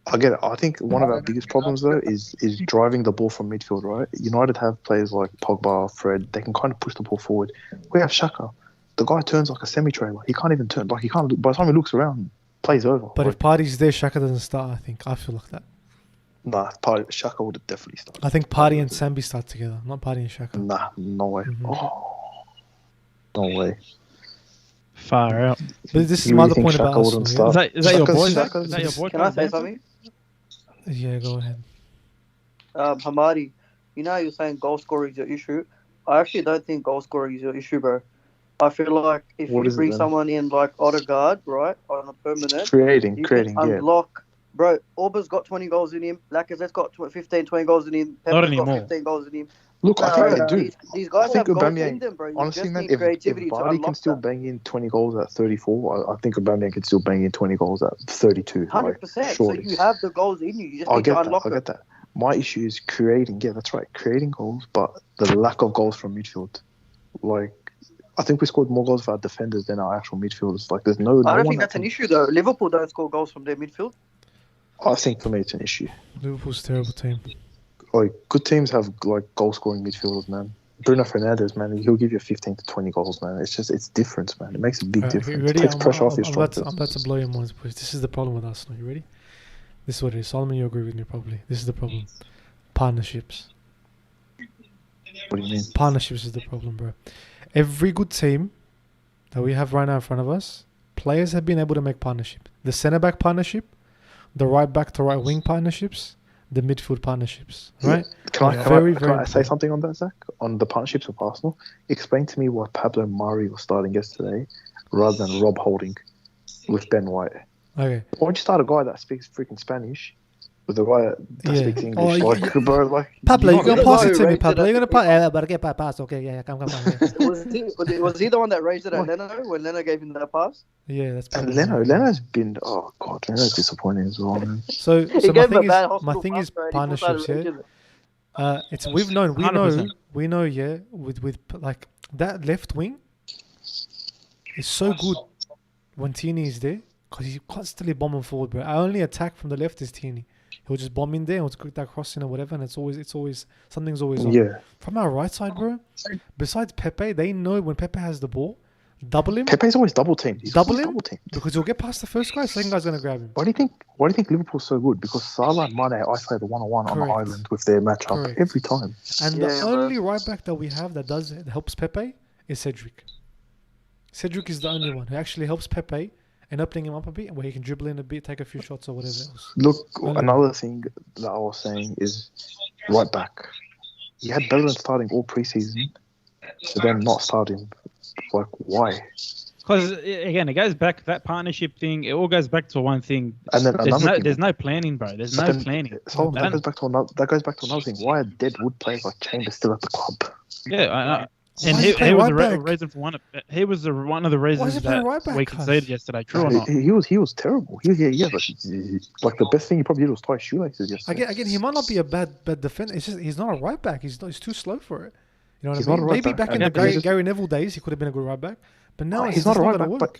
I get it. I think one of our biggest problems, though, is driving the ball from midfield, right? United have players like Pogba, Fred. They can kind of push the ball forward. We have Xhaka. The guy turns like a semi-trailer. He can't even turn. Like, he can't. By the time he looks around, plays over. But if Partey's there, Xhaka doesn't start, I feel like that. Nah, Xhaka would have definitely started. I think Partey and Sambi start together, not Partey and Xhaka. Nah, no way. Mm-hmm. Oh, no way. Far out. But this is my other point about Arsenal. Yeah? Is that your boy, Zach? Is that your boy? Can I say something? Yeah, go ahead. Hamadi, you know you're saying goal scoring is your issue. I actually don't think goal scoring is your issue, bro. I feel like if you bring someone in like Odegaard, right, on a permanent, creating, unlock. Bro, Orba's got 20 goals in him. Lacazette's got 15, 20 goals in him. Pepper's got 15 goals in him. Look, I think they do. These guys have goals in them, bro. You honestly, just man, need if creativity to Vardy unlock can still bang in 20 goals at 34, I think Aubameyang can still bang in 20 goals at 32. 100%. So you have the goals in you. You just need to unlock them. I get that. My issue is creating. Yeah, that's right. Creating goals, but the lack of goals from midfield. Like, I think we scored more goals for our defenders than our actual midfielders. Like, there's no. I don't think that's an issue, though. Liverpool don't score goals from their midfield. I think for me it's an issue. Liverpool's a terrible team. Like, good teams have like goal scoring midfielders, man. Bruno Fernandes, man, he'll give you 15 to 20 goals, man. It's difference, man. It makes a big difference. It takes pressure off your strikers. I'm about to blow your minds, boys. This is the problem with Arsenal. You ready? This is what it is. Solomon, you agree with me probably. This is the problem. Partnerships. What do you mean? Partnerships is the problem, bro. Every good team that we have right now in front of us, players have been able to make partnership. The centre-back partnership, the right-back to right-wing partnerships, the midfield partnerships, right? Can I say something on that, Zach? On the partnerships of Arsenal? Explain to me why Pablo Mari was starting yesterday rather than Rob Holding with Ben White. Okay. Why don't you start a guy that speaks freaking Spanish with a guy that speaks English? Pablo, you're going to pass it to me, Pablo. You're going to pass. Okay, yeah, come. Yeah. Was he the one that raised it at Leno when Leno gave him that pass? Yeah, that's and Leno's been, Leno's disappointing as well, man. So my thing is partnerships, yeah. We know, yeah, with like that left wing is so good when Tierney is there because he's constantly bombing forward, bro. Our only attack from the left is Tierney. He'll just bomb in there, he'll quick that crossing or whatever, and it's always something's always on. Yeah. From our right side, bro. Besides Pepe, they know when Pepe has the ball, double him. Pepe's always double teamed. Double him because he'll get past the first guy. Second guy's gonna grab him. Why do you think Liverpool's so good? Because Salah and Mane isolate the 1-on-1 on the island with their matchup every time. And the only right back that we have that helps Pepe is Cedric. Cedric is the only one who actually helps Pepe and opening him up a bit where he can dribble in a bit, take a few shots or whatever else. Look, another thing that I was saying is right back. You had Bellerin starting all preseason, so then not starting. Like, why? Because again, it goes back that partnership thing. It all goes back to one thing. And then there's no planning, bro. There's no planning. So that goes back to another thing. Why are deadwood players like Chambers still at the club? Yeah, I know. And he was the reason for one. He was one of the reasons that we conceded yesterday. True or not? He was terrible. Like the best thing he probably did was tie shoelaces yesterday. Again, he might not be a bad defender. It's just he's not a right back. He's too slow for it. You know what I mean? Maybe back in the Gary Neville days, he could have been a good right back. But now he's not a right back. But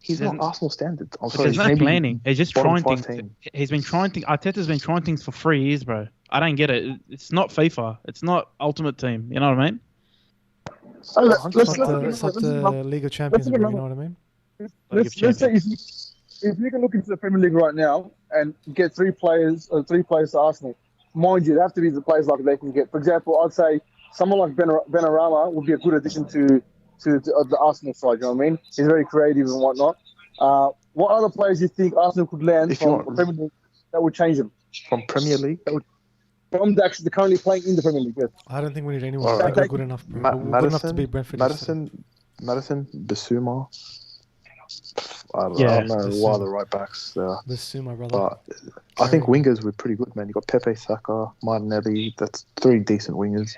he's not Arsenal standard. There's no planning. He's just trying things. He's been trying things. Arteta's been trying things for 3 years, bro. I don't get it. It's not FIFA. It's not Ultimate Team. You know what I mean? It's like the League of Champions, you know what I mean? Let's say if you can look into the Premier League right now and get 3 players to Arsenal, mind you, they have to be the players like they can get. For example, I'd say someone like Benrahma would be a good addition to the Arsenal side. You know what I mean? He's very creative and whatnot. What other players do you think Arsenal could land from the Premier League that would change them? From Premier League? From they're currently playing in the Premier League, yes. I don't think we need anyone. I think we're good enough, bro. We're good enough to beat Brentford. Madison, Bissouma. I don't know why the right backs there. Bissouma, brother. But I think wingers were pretty good, man. You got Pepe, Saka, Martinelli. That's 3 decent wingers.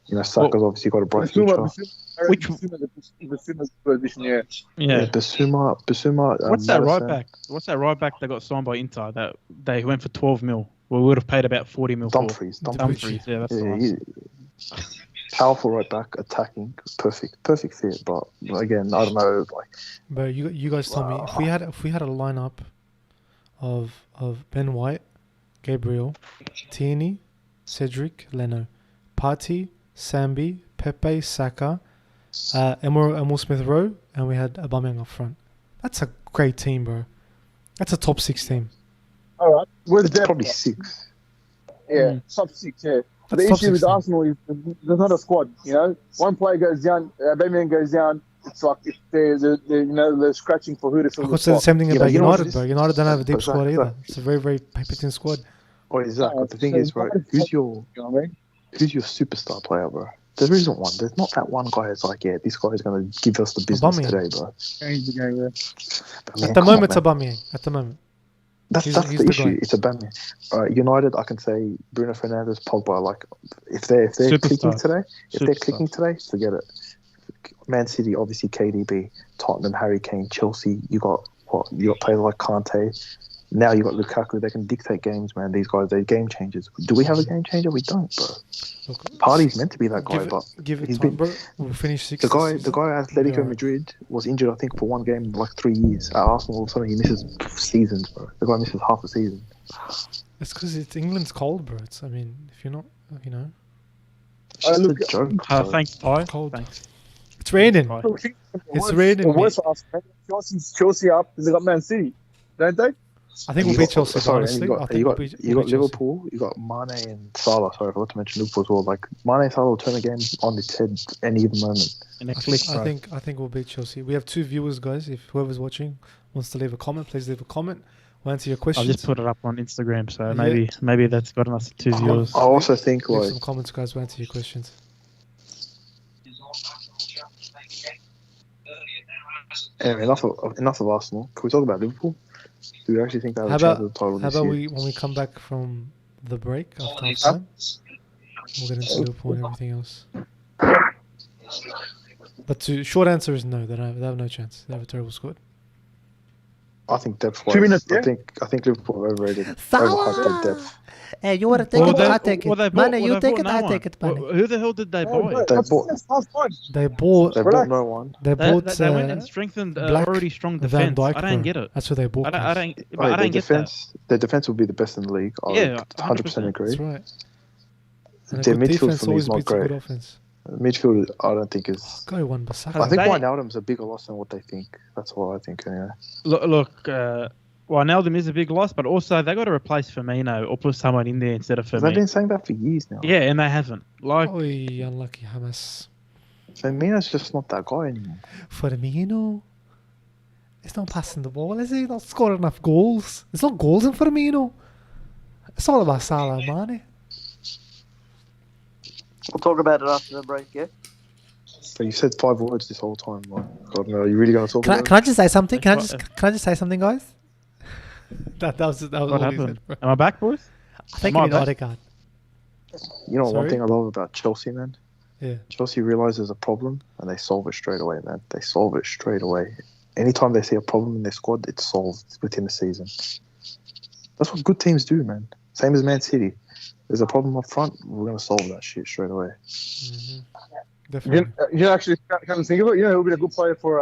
You know, Saka's obviously got a bright future. Bissouma's good addition, yeah. Bissouma. What's that right back? What's that right back that got signed by Inter that they went for 12 mil? We would have paid about 40 mil. Dumfries. Yeah, that's the one. Powerful right back, attacking, perfect fit. But again, I don't know. But you guys tell me if we had a lineup of Ben White, Gabriel, Tierney, Cedric, Leno, Partey, Sambi, Pepe, Saka, Emil Smith Rowe, and we had Aubameyang up front. That's a great team, bro. That's a top 6 team. All right, it's probably 6. Yeah, top 6. Yeah. The issue with Arsenal is there's not a squad. You know, one player goes down, Aubameyang goes down. It's like if they're scratching for who to fill the spot. I could say the same thing about United, bro. United don't have a deep squad either. It's a very, very paper-thin squad. Oh, exactly. The thing is, bro, who's your superstar player, bro? There isn't one. There's not that one guy that's like, yeah, this guy is going to give us the business today, bro. At the moment, it's Aubameyang. At the moment. That's the issue. It's Aubameyang. United, I can say Bruno Fernandes, Pogba. Like, if they're clicking today, forget it. Man City, obviously KDB, Tottenham, Harry Kane, Chelsea. You got players like Kante. Now you got Lukaku. They can dictate games, man. These guys, they're game changers. Do we have a game changer? We don't, bro. Partey's meant to be that guy, but he's time, bro. We'll finish 6. The guy at Atletico Madrid was injured, I think, for one game in like 3 years. At Arsenal, all of a sudden he misses seasons, bro. The guy misses half a season. It's because England's cold, bro. If you're not, It's just a joke. Thanks, Ty. Cold. Thanks. It's raining. It's raining. Chelsea up. They got Man City, don't they? I think we'll beat Chelsea. Honestly, you got Liverpool. You got Mane and Salah. Sorry, I forgot to mention Liverpool as well. Like Mane and Salah will turn the game on its head any given moment. I think we'll beat Chelsea. We have 2 viewers, guys. If whoever's watching wants to leave a comment, please leave a comment. We'll answer your questions. I'll just put it up on Instagram, so maybe that's got enough 2 viewers. I also think leave some comments, guys. We'll answer your questions. Anyway, enough of Arsenal. Can we talk about Liverpool? Do you actually think that have a chance of the title this year? When we come back from the break after half time, we'll get into Liverpool and everything else. But short answer is no. They have no chance. They have a terrible squad. I think depth 2 minutes, wise, yeah? I think Liverpool overrated, overhyped their Salah! depth. Hey, you want to take Well, it? they, I take well, it. they bought, Mane, well, you they take bought it. no I one. take it, Well, Mane. who the hell did they Oh, buy? bro, They what's bought- this? Half time. They bought. They bought no one. They bought. They went and strengthened Black already strong Van defense. Dijk, I don't bro. get it. That's what they bought. I Cuz. don't. But Wait, I don't get that. their defense will be the best in the league. I Yeah, would 100% 100%. agree. That's right. And a Their good midfield defense for me always is not beats a good great. offense. Midfield, I don't think is. Go one Basaka. I think They- Wijnaldum's a bigger loss than what they think. That's what I think. Anyway. Look. Wijnaldum is a big loss, but also they got to replace Firmino or put someone in there instead of They've Firmino. been saying that for years now. Yeah, and they haven't. Like, Oi, unlucky Hamas. Firmino's just not that guy anymore. Firmino. It's not passing the ball, is he? Not scoring enough goals. It's not goals in Firmino. It's all about Salah and Mane. We'll talk about it after the break, yeah? So you said 5 words this whole time. Like, God, no, are you really going to talk Can about I just say something? Can I That's just say something, guys? that was what all he happened? said, bro. Am I back, boys? I think Am you I need back? Odegaard. it? You know, one Sorry? thing I love about Chelsea, man? Yeah. Chelsea realize there's a problem and they solve it straight away, man. They solve it straight away. Anytime they see a problem in their squad, it's solved within the season. That's what good teams do, man. Same as Man City. There's a problem up front, we're going to solve that shit straight away. Mm-hmm. Definitely. You actually can't think of it. You know who would be a good player for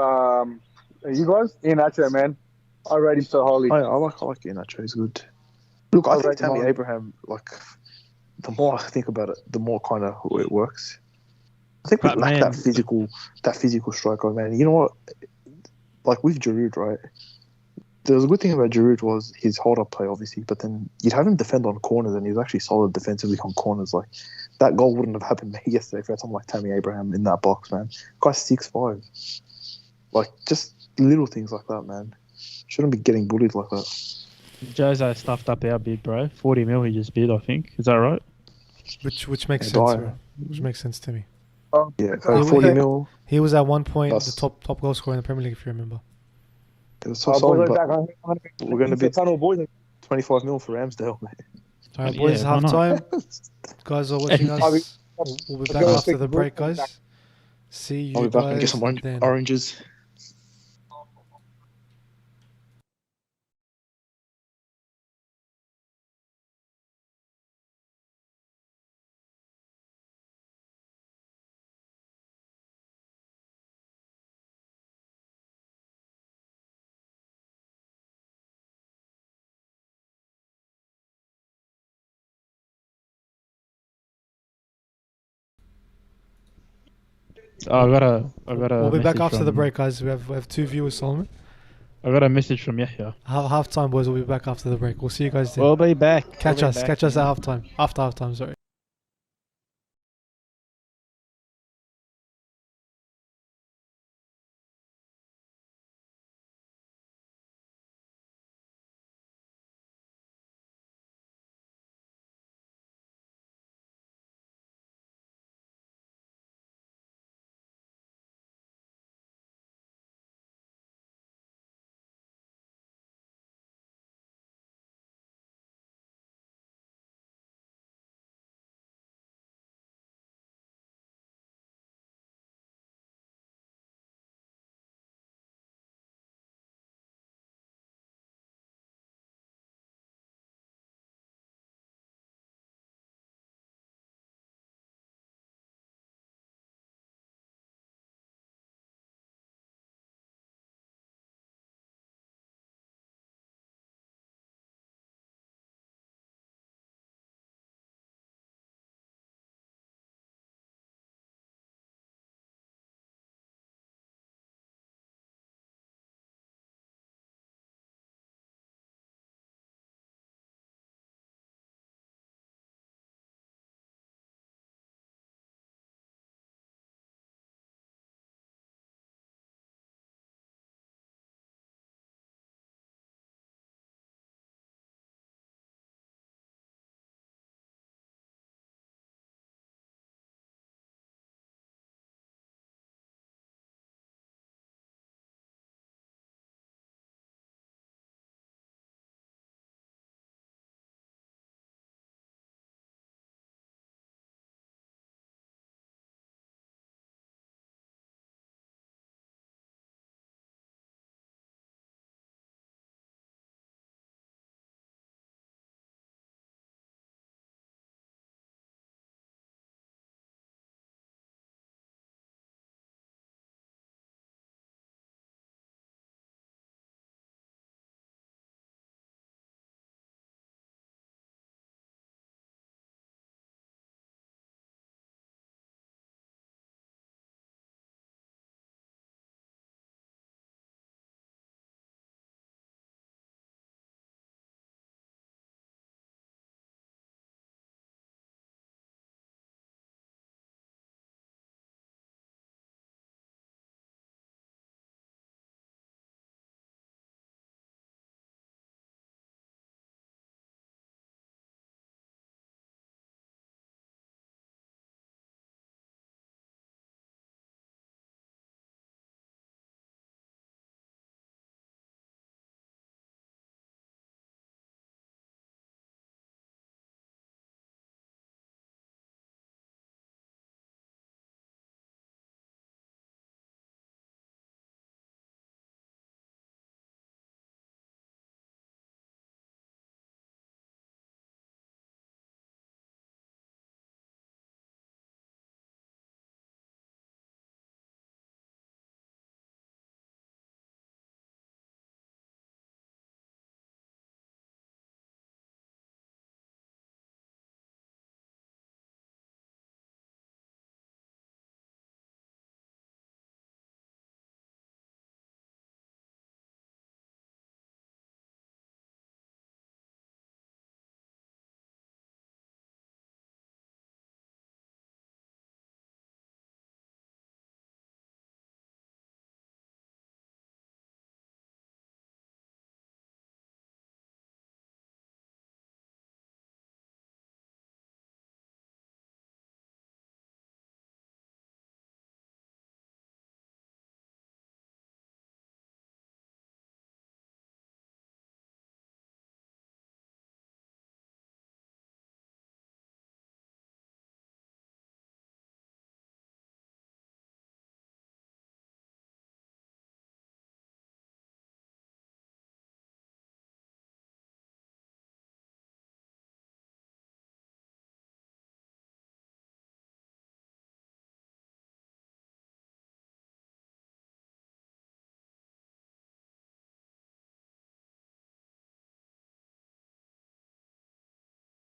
you guys? Ian Acho, man. I rate him so highly. I like Iheanacho. He's good. Look, I think rate him Tammy highly. Abraham, like, the more I think about it, the more kind of it works. I think we But, lack man- that physical striker, man. You know what? Like with Giroud, right? The good thing about Giroud was his hold-up play, obviously, but then you'd have him defend on corners, and he's actually solid defensively on corners. Like that goal wouldn't have happened yesterday if you had someone like Tammy Abraham in that box, man. Guy's 6'5". Like just little things like that, man. Shouldn't be getting bullied like that. Jose stuffed up our bid, bro. 40 mil he just bid, I think. Is that right? Which makes Yeah, sense, Dyer. bro. Which makes sense to me. Yeah, He- 40 he- mil. He was at one point That's- the top goal scorer in the Premier League, if you remember. It was so solid, but we're going to be tunnel boys. 25 mil for Ramsdale, man. All right, Yeah, boys, why half not? time. Guys are watching I'll us. We'll be back go after take the the break, break. guys. See you I'll be back and get guys some then. oranges. Oh, I got a We'll be back message after the from- break, guys. We have 2 viewers, Solomon. I got a message from Yahya. Half time, boys. We'll be back after the break. We'll see you guys then. We'll be back. Catch We'll be us back. at half time. After half time, sorry.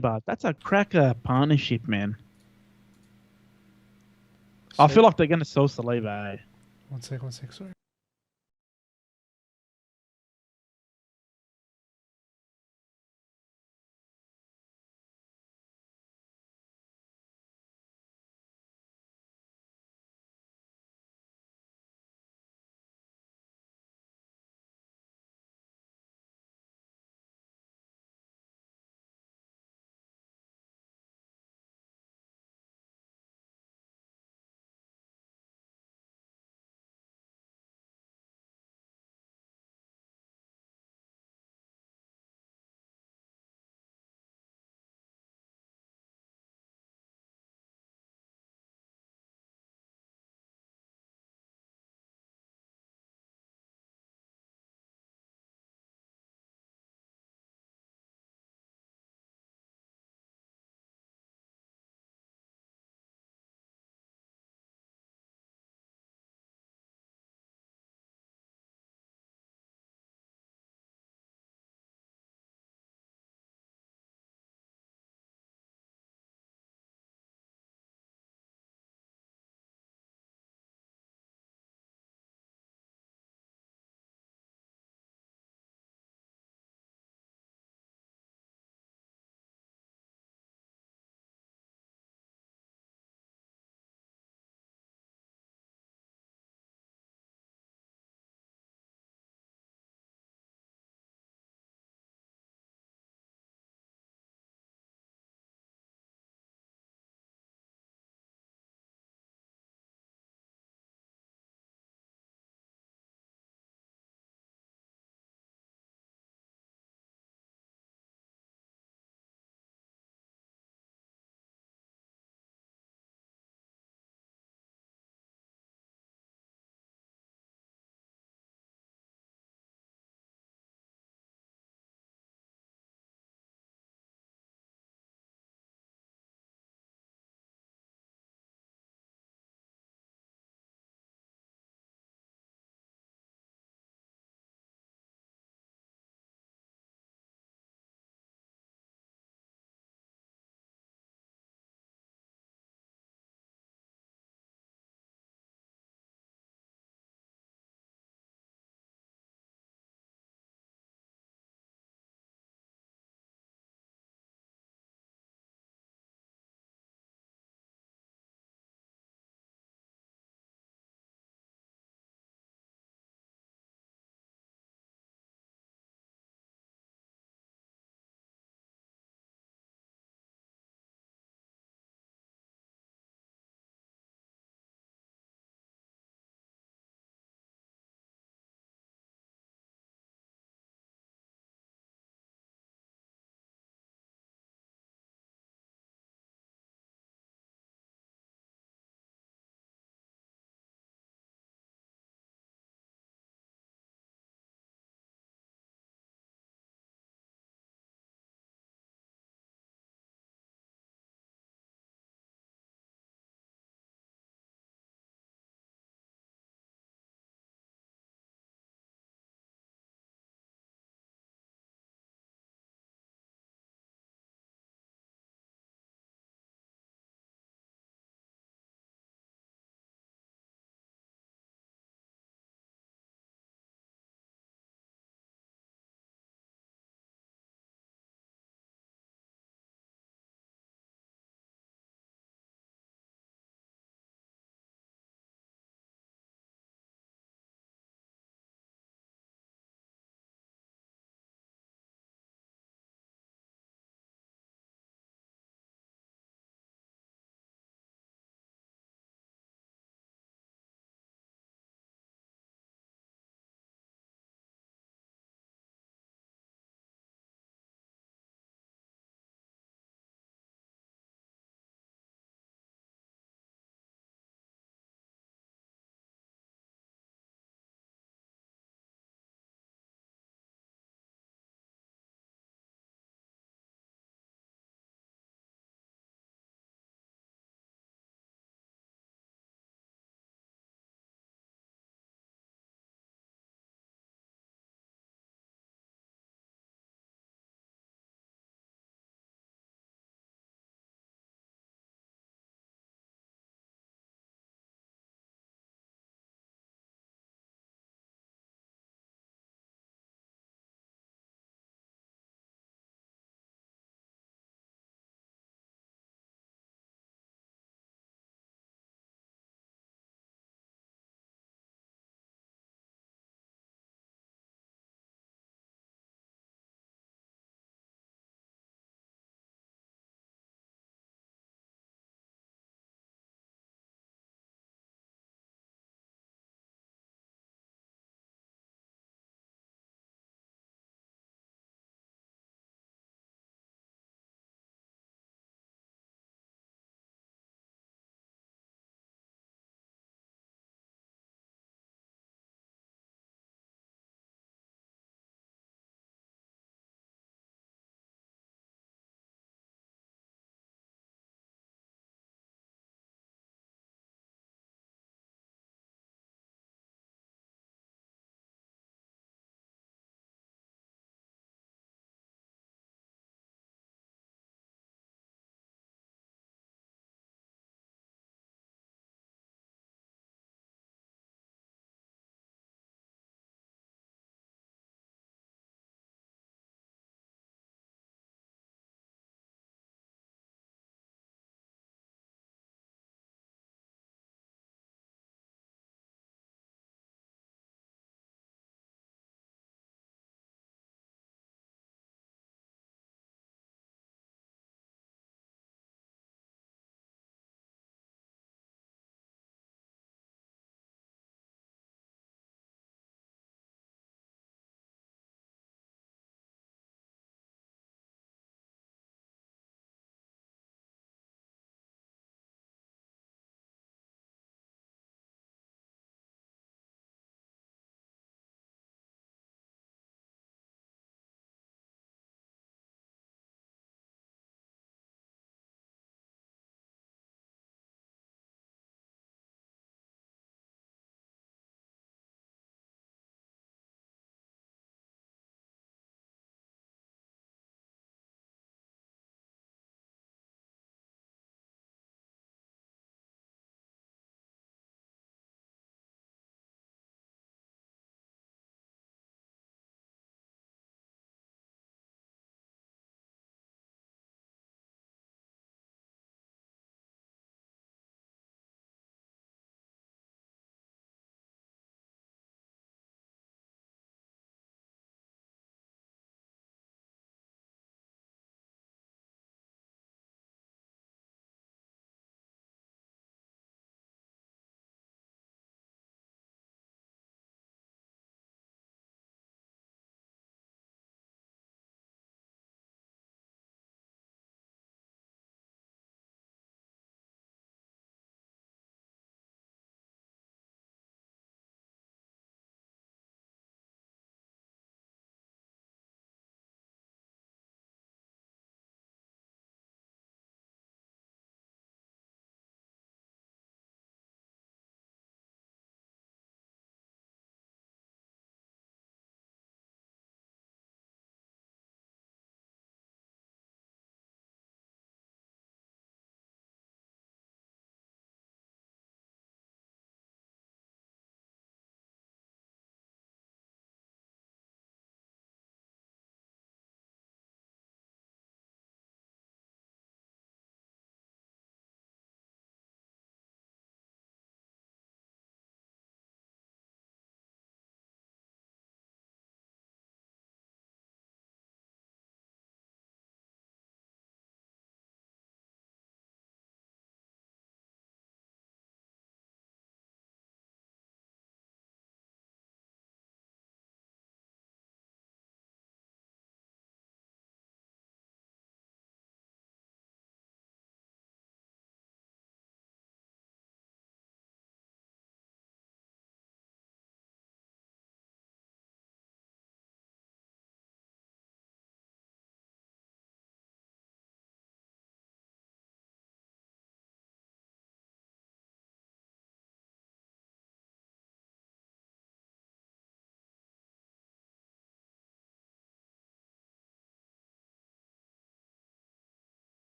Saliba. That's a cracker partnership, man. I feel like they're going to sell Saliba. 1 sec, sorry.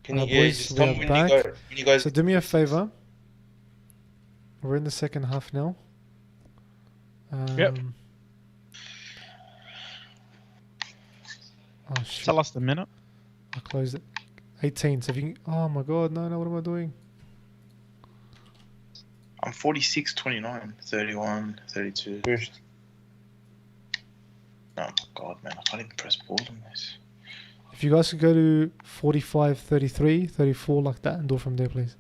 Can you boys, just we tell are me when back. you guys? So do me a favor. We're in the second half now. Yep. Oh shit! Tell us the minute. I closed it. 18. So if you can, oh my god, no, what am I doing? I'm 46, 29, 31, 32. Oh my god, man, I can't even press pause on this. If you guys could go to 45, 33, 34 like that and do it from there, please.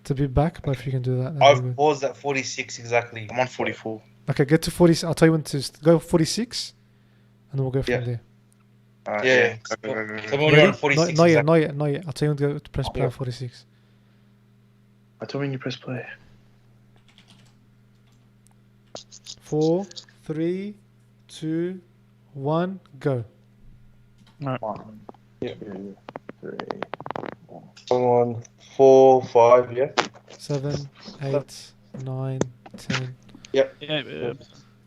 It's a bit back, but if you can do that, that'd be I've good. paused at 46 exactly. I'm on 44. Okay, get to 40. I'll tell you when to go 46, and then we'll go from Yeah. there. Alright, Yeah. Go. So when you're on 46 Not exactly. yet. I'll tell you when to go to press play Yeah. 46. I told me when you press play. 4, 3, 2, 1, go. One, Yeah. 2, 3. Come on. 4, 5, yeah. 7, 8, 9, 10. Yeah.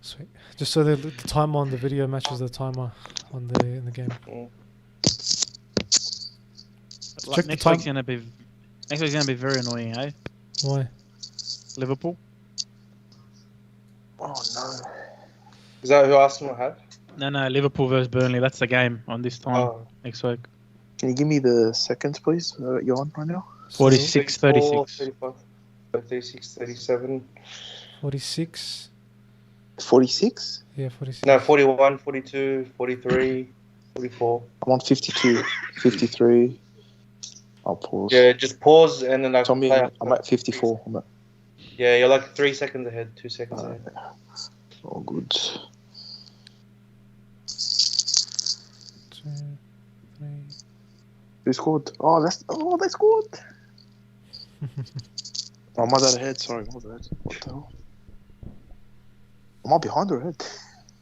Sweet. Just so the timer on the video matches the timer on in the game. Like, Check the next time. week's gonna be very annoying, eh? Why? Liverpool. Oh no. Is that who Arsenal have? No, Liverpool versus Burnley. That's the game on this time Oh. next week. Can you give me the seconds, please? You're on right now. 46, 34, 36. 35, 36, 37. 46. 46. Yeah, 46. No, 41, 42, 43, 44. I'm on 52, 53. I'll pause. Yeah, just pause and then I'll Tell me, play I'm at 54. Yeah, you're like 3 seconds ahead, 2 seconds ahead. Oh, good. 2, 3. Who scored? They scored. Oh, my dad ahead. Sorry, my bad. What the hell? Am I behind or ahead?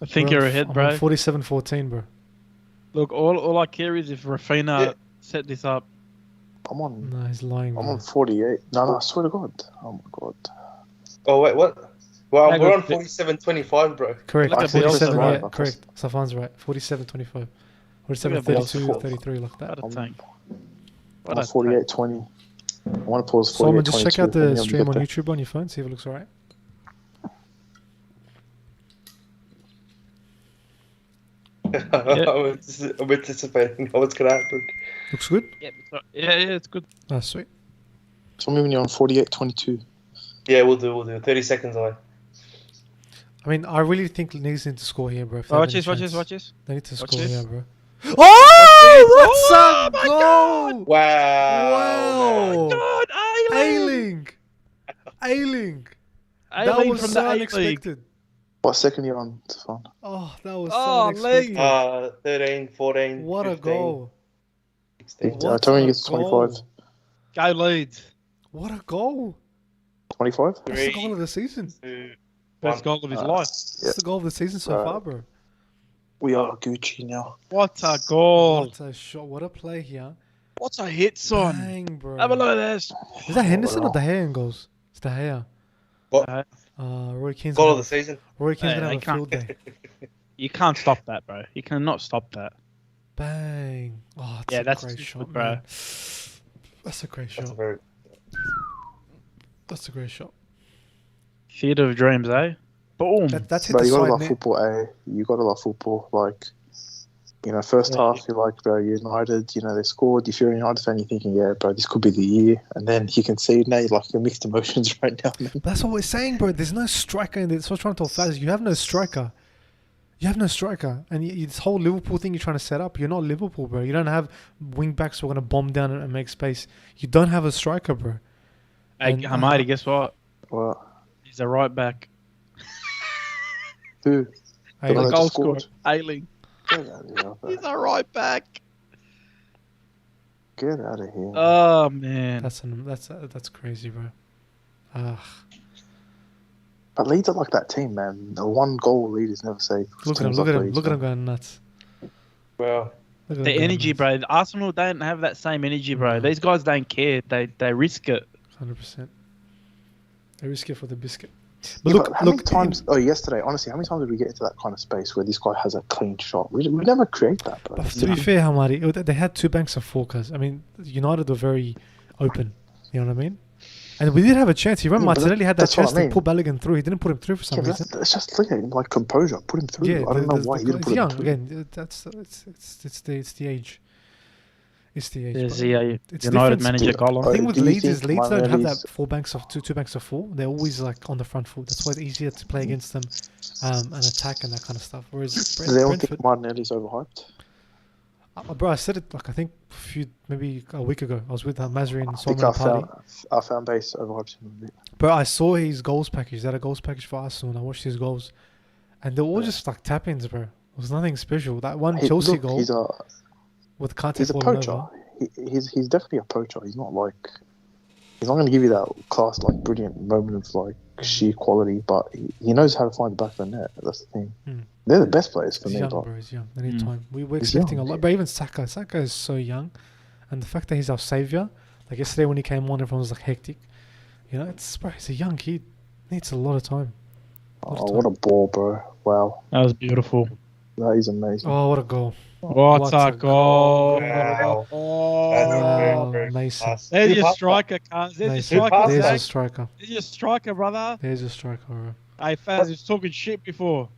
I think you're ahead, bro. 47-14, bro. Look, all I care is if Rafinha set this up. I'm on. No, he's lying, I'm bro. on 48. No, I swear to God. Oh my God. Oh, wait, what? Well, Hey, we're look, on 47-25, bro. Correct. Look at 47, Bielsa, yeah, right? correct. Safan's right. 47-25. 47, Look at 32, Bielsa. 33, like that. What a I'm- tank. I'm What on a 48, 20. I want to pause 48, Solomon, just check 22. out Let me the know stream on when you YouTube on your phone, see if it looks alright. I'm anticipating what's going to happen. Looks good? Yeah, it's good. Ah, sweet. Tell me when you're on 48, 22. Yeah, we'll do. 30 seconds away. I mean, I really think Leeds need to score here, bro. If they Oh, have watch any this, watch chance. this, watch this. They need to Watch score this. here, bro. Oh, Oh what's my a goal! Wow. Wow! God, Ailing! Ailing! That Ailing was from so the A-League. unexpected. What second you're on, Stefan? Oh, that was Oh, so unexpected. Lee. 13, 14, What 15, a goal. 16. What tell me when a you get to 25. goal. Go Leeds. What a goal. 25? That's the goal of the season. 2, Best goal of his life. That's the goal of the season so Right. far, bro. We are Gucci now. What a goal. What a shot. What a play here. What a hit, son. Bang, bro. Have a look at this. Is that Henderson or De Gea in goals? It's De Gea. What? Roy Keane's Goal gonna of the have, season. Roy Keane's Hey, gonna they have a field day. You can't stop that, bro. You cannot stop that. Bang. Oh, Yeah, that's a great just shot, good, bro. man. That's a great That's shot. very. That's a great shot. Theatre of dreams, eh? Boom. That's hit But the you gotta side love net. football, eh? You gotta love football. Like, first Yeah. half, you're like, bro, United, they scored. If you're a United fan, you're thinking, yeah, bro, this could be the year. And then you can see now, like, you're mixed emotions right now, man. But that's what we're saying, bro. There's no striker in this. That's what I'm trying to tell Faz. You have no striker. You have no striker. And this whole Liverpool thing you're trying to set up, you're not Liverpool, bro. You don't have wing backs who are going to bomb down and make space. You don't have a striker, bro. Hey, And, Hamadi, guess what? Well, He's a right back. who? Hey, The The one that goal just scorer. scored. Ailing. Get out of here, bro. He's a right back. Get out of here. Oh, man. that's crazy, bro. But Leeds are like that team, man. The one goal lead is never safe. Look at him. Teams Look like at him. Leeds, Look at him man. going nuts. Wow. Look at The him going energy, nuts. bro. Arsenal don't have that same energy, bro. No. These guys don't care. They risk it. 100%. They risk it for the biscuit. But look, how many times? Oh, yesterday, honestly, how many times did we get into that kind of space where this guy has a clean shot? We never create that, bro. But to be fair, Hamari, they had 2 banks of 4. Cause I mean, United were very open. You know what I mean? And we did have a chance. You remember Martinelli had that chance to put Balogun through. He didn't put him through for some reason. That's just like composure. Put him through. Yeah, I don't know why he didn't put him through. Again, it's the age. It's the age. There's it's United manager goal. The thing with Leeds is Leeds don't have that 2 banks of 4. They're always like on the front foot. That's why it's easier to play against them and attack and that kind of stuff. Whereas Do they all think Martinelli's overhyped? Bro, I said it like I think maybe a week ago. I was with Mazri and I think our fan base overhyped him a bit. But I saw his goals package. They had a goals package for Arsenal, and I watched his goals, and they were all just like tap-ins, bro. It was nothing special. That one Chelsea goal with Kante. He's a poacher. He's definitely a poacher. He's not going to give you that class, like brilliant moment of like sheer quality, but he knows how to find the back of the net. That's the thing. They're the best players for me. Young, bro. He's young. They need time. We're expecting a lot. But even Saka is so young, and the fact that he's our savior. Like yesterday when he came on, everyone was like hectic. You know, he's a young kid. Needs a lot of time. What a ball, bro! Wow, that was beautiful. That is amazing. Oh, what a goal! What a goal! Wow. Wow, Mason. There's your striker, cuz. There's your striker. There's your striker. There's your striker, brother. There's your striker, bro. Hey, Faz was talking shit before.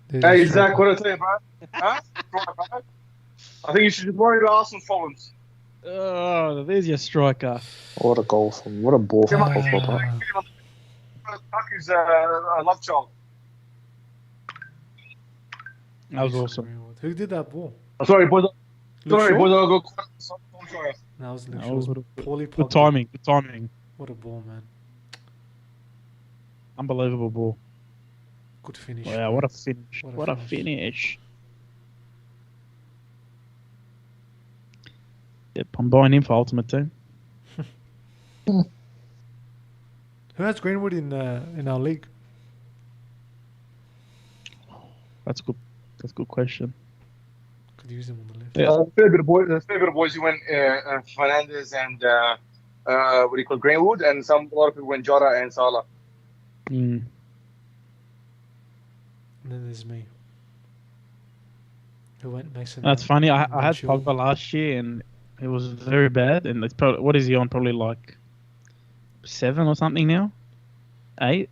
Hey, Zach, what I tell you, bro? Huh? I think you should just worry about Arsenal's problems. Oh, there's your striker. What a goal from! What a ball from Fuck is a love child. That was awesome. Who did that ball? Sorry, boys. Sorry, boys. I'll go. That was poorly good timing. Good timing. What a ball, man. Unbelievable ball. Good finish. Wow, what a finish. What a finish. Yep, I'm buying him for Ultimate Team. Who has Greenwood in our league? That's good. That's a good question. Could use him on the left. Yeah. There's a fair bit of boys who went Fernandez and what do you call Greenwood, and a lot of people went Jota and Salah. Mm. And then there's me. Who went Mason? That's funny. I had Pogba last year and it was very bad. And it's probably, what is he on? Probably like 7 or something now? 8?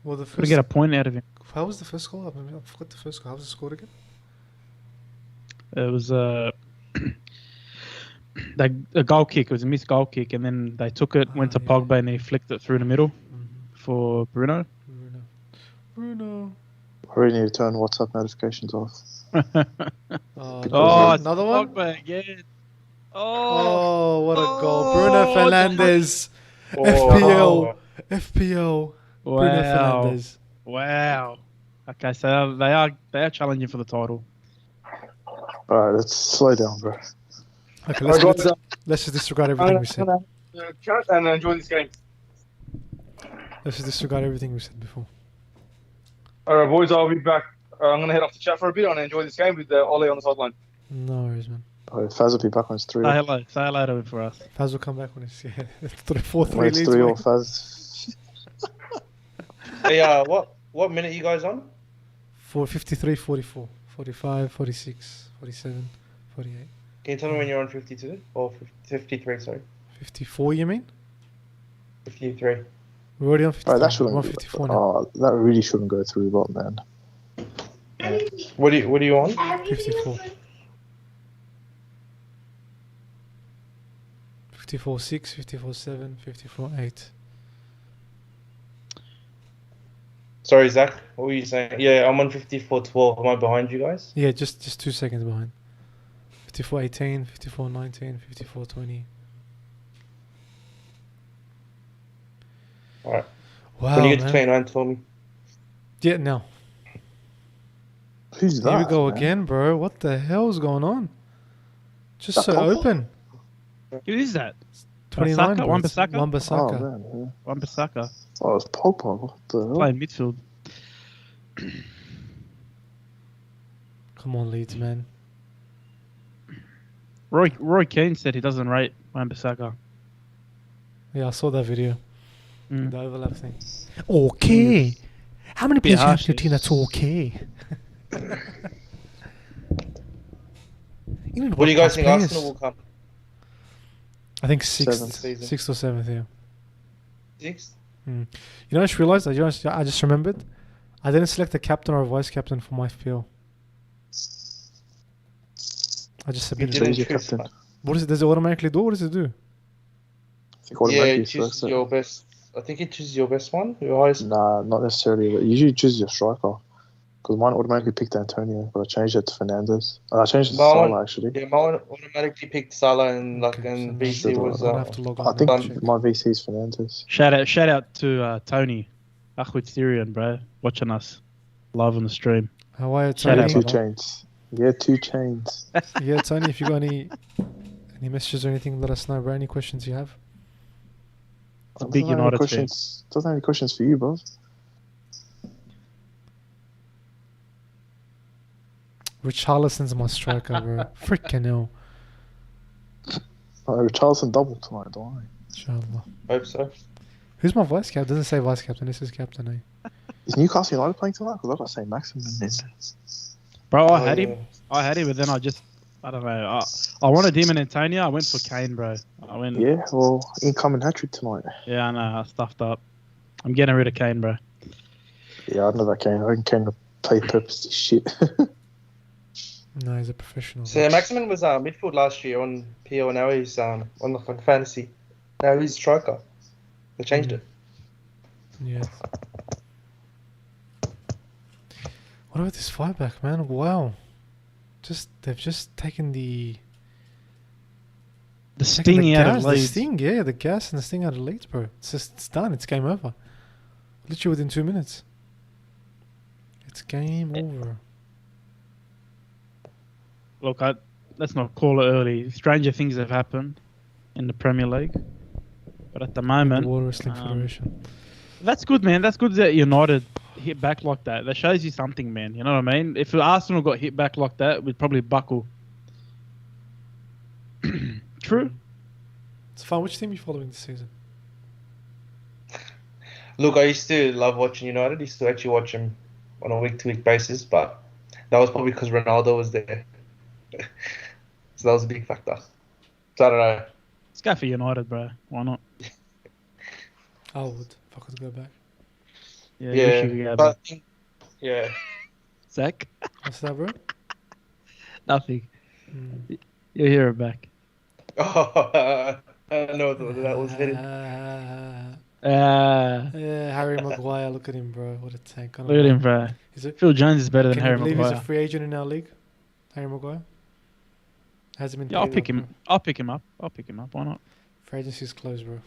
Well, the first. Could get a point out of him. How was the first goal? I forgot the first goal. How was it scored again? It was a goal kick. It was a missed goal kick, and then they took it, went to Pogba, and he flicked it through the middle for Bruno. Bruno. I really need to turn WhatsApp notifications off. Another one? Pogba again. Oh, what a goal. Bruno Fernandes. FPL. Wow. Bruno Fernandes. Wow. Okay, so they are challenging for the title. Alright, let's slow down, bro. Okay, let's just disregard everything we said. Chat and enjoy this game. Let's just disregard everything we said before. Alright, boys, I'll be back. I'm going to head off the chat for a bit and enjoy this game with Ole on the sideline. No worries, man. Faz will be back when it's 3. Say hello to him for us. Faz will come back when it's 4-3 when it's leads. 3 or Faz. Hey, what minute are you guys on? 53, 44, 45, 46, 47, 48. Can you tell me when you're on 52? Or 53, sorry. 54, you mean? 53. We're already on 53. Alright, that shouldn't. We're on 54 now. That really shouldn't go through, but man. What are you on? 54. 54-6, 54-7, 54-8. Sorry, Zach. What were you saying? Yeah, I'm on 54-12. Am I behind you guys? Yeah, just 2 seconds behind. 54-18, 54-19, 54-20. Alright. Wow, When you get man. to 29, tell me. Yeah, now. Who's that? Here we go man? again, bro. What the hell's going on? Just That so Pogba? open. Who is that? 29. Wan-Bissaka? Oh, man. Yeah. Wan-Bissaka. Oh, it's Pogba. What the hell? Playing midfield. Come on, Leeds, man. Roy Keane said he doesn't rate Wan-Bissaka. Yeah, I saw that video. The overlap thing. Okay. How many Bit players you have harsh, in your team that's yes. okay? You need What do you guys world-class think players. Arsenal will come? I think Seventh. sixth or seventh. Yeah. Sixth? You know, I just realized. I just remembered. I didn't select a captain or a vice captain for my field. I just You submitted. didn't Choose your choose captain. one. What is it? Does it automatically do? What does it do? I think Yeah, automatically it chooses selects it. your best. I think it chooses your best one. Your highest. Nah, not necessarily. But usually choose your striker. Because mine automatically picked Antonio, but I changed it to Fernandez. I changed it to My Salah, one- actually. Yeah, my one automatically picked Salah and Okay, so and now VC I'm was. gonna have to log on. I think and check. my VC is Fernandez. Shout out to Tony, Ahmed Syrian, bro, watching us live on the stream. How are you, Shout out, Tony? brother. chains. Yeah, 2 chains. Yeah, Tony. If you got any messages or anything, let us know, bro. Any questions you have? It's a big Doesn't have any United fan. questions. Doesn't have any questions for you, bro. Richarlison's my striker, bro. Freaking hell. Richarlison double tonight, don't worry. Inshallah. Hope so. Who's my vice captain? Doesn't say vice captain. This is captain, eh? Is Newcastle United playing tonight? Because I've got St. Maximin in. Bro, I Oh, had yeah. him. I had him, but then I don't know. I wanted him and Antonio. I went for Kane, bro. Yeah, well, incoming hat-trick tonight. Yeah, I know. I stuffed up. I'm getting rid of Kane, bro. Yeah, I know that Kane. I think Kane played purposely shit. No, he's a professional. So yeah, Maximin was midfield last year on PL. Now he's on the fantasy. Now he's striker. They changed it. Yeah. What about this fight back, man? Wow. They've just taken the Sting out of gas, Leeds. the sting, yeah, the gas and the sting out of Leeds, bro. It's done. It's game over. Literally within 2 minutes. It's game over. Look, let's not call it early. Stranger things have happened in the Premier League. But at the The moment, World Wrestling Federation. that's good, man. That's good that United hit back like that. That shows you something, man. You know what I mean? If Arsenal got hit back like that, we'd probably buckle. True. It's fun. Which team are you following this season? Look, I used to love watching United. I used to actually watch them on a week-to-week basis, but that was probably because Ronaldo was there. So that was a big factor. So I don't know. Let's go for United, bro. Why not? I would. If I could go back. Yeah, Yeah, you should go but back. yeah. Zach? What's that, bro? Nothing. Mm. You'll hear it back. Oh, I don't know what that was headed. Yeah, Harry Maguire. Look at him, bro. What a tank. Look at him, bro. Is it? Phil Jones is better than Can Harry you believe he's Maguire. a free agent in our league? Harry Maguire hasn't been. Yeah, I'll paid pick up, him. bro. I'll pick him up. I'll pick him up. Why not? Free agency's closed, bro.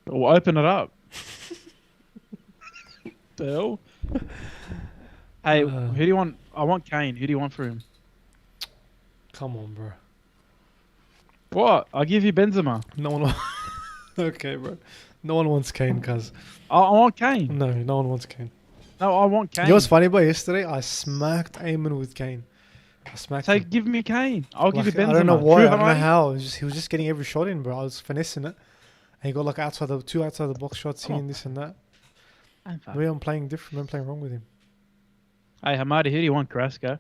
We'll open it up. The hell? Hey, who do you want? I want Kane. Who do you want for him? Come on, bro. What? I'll give you Benzema. No one. Okay, bro. No one wants Kane, cuz. I want Kane. No one wants Kane. No, I want Kane. You know what's funny about yesterday? I smacked Eamon with Kane. I smacked So him. give me Kane. I'll give you Like, Benzema. I don't know why. True, I don't know Hamadi? how. He was just getting every shot in, bro. I was finessing it. And he got like two outside the box shots here and this and that. Maybe I'm playing different. I'm playing wrong with him. Hey, Hamadi, who do you want, Carrasco?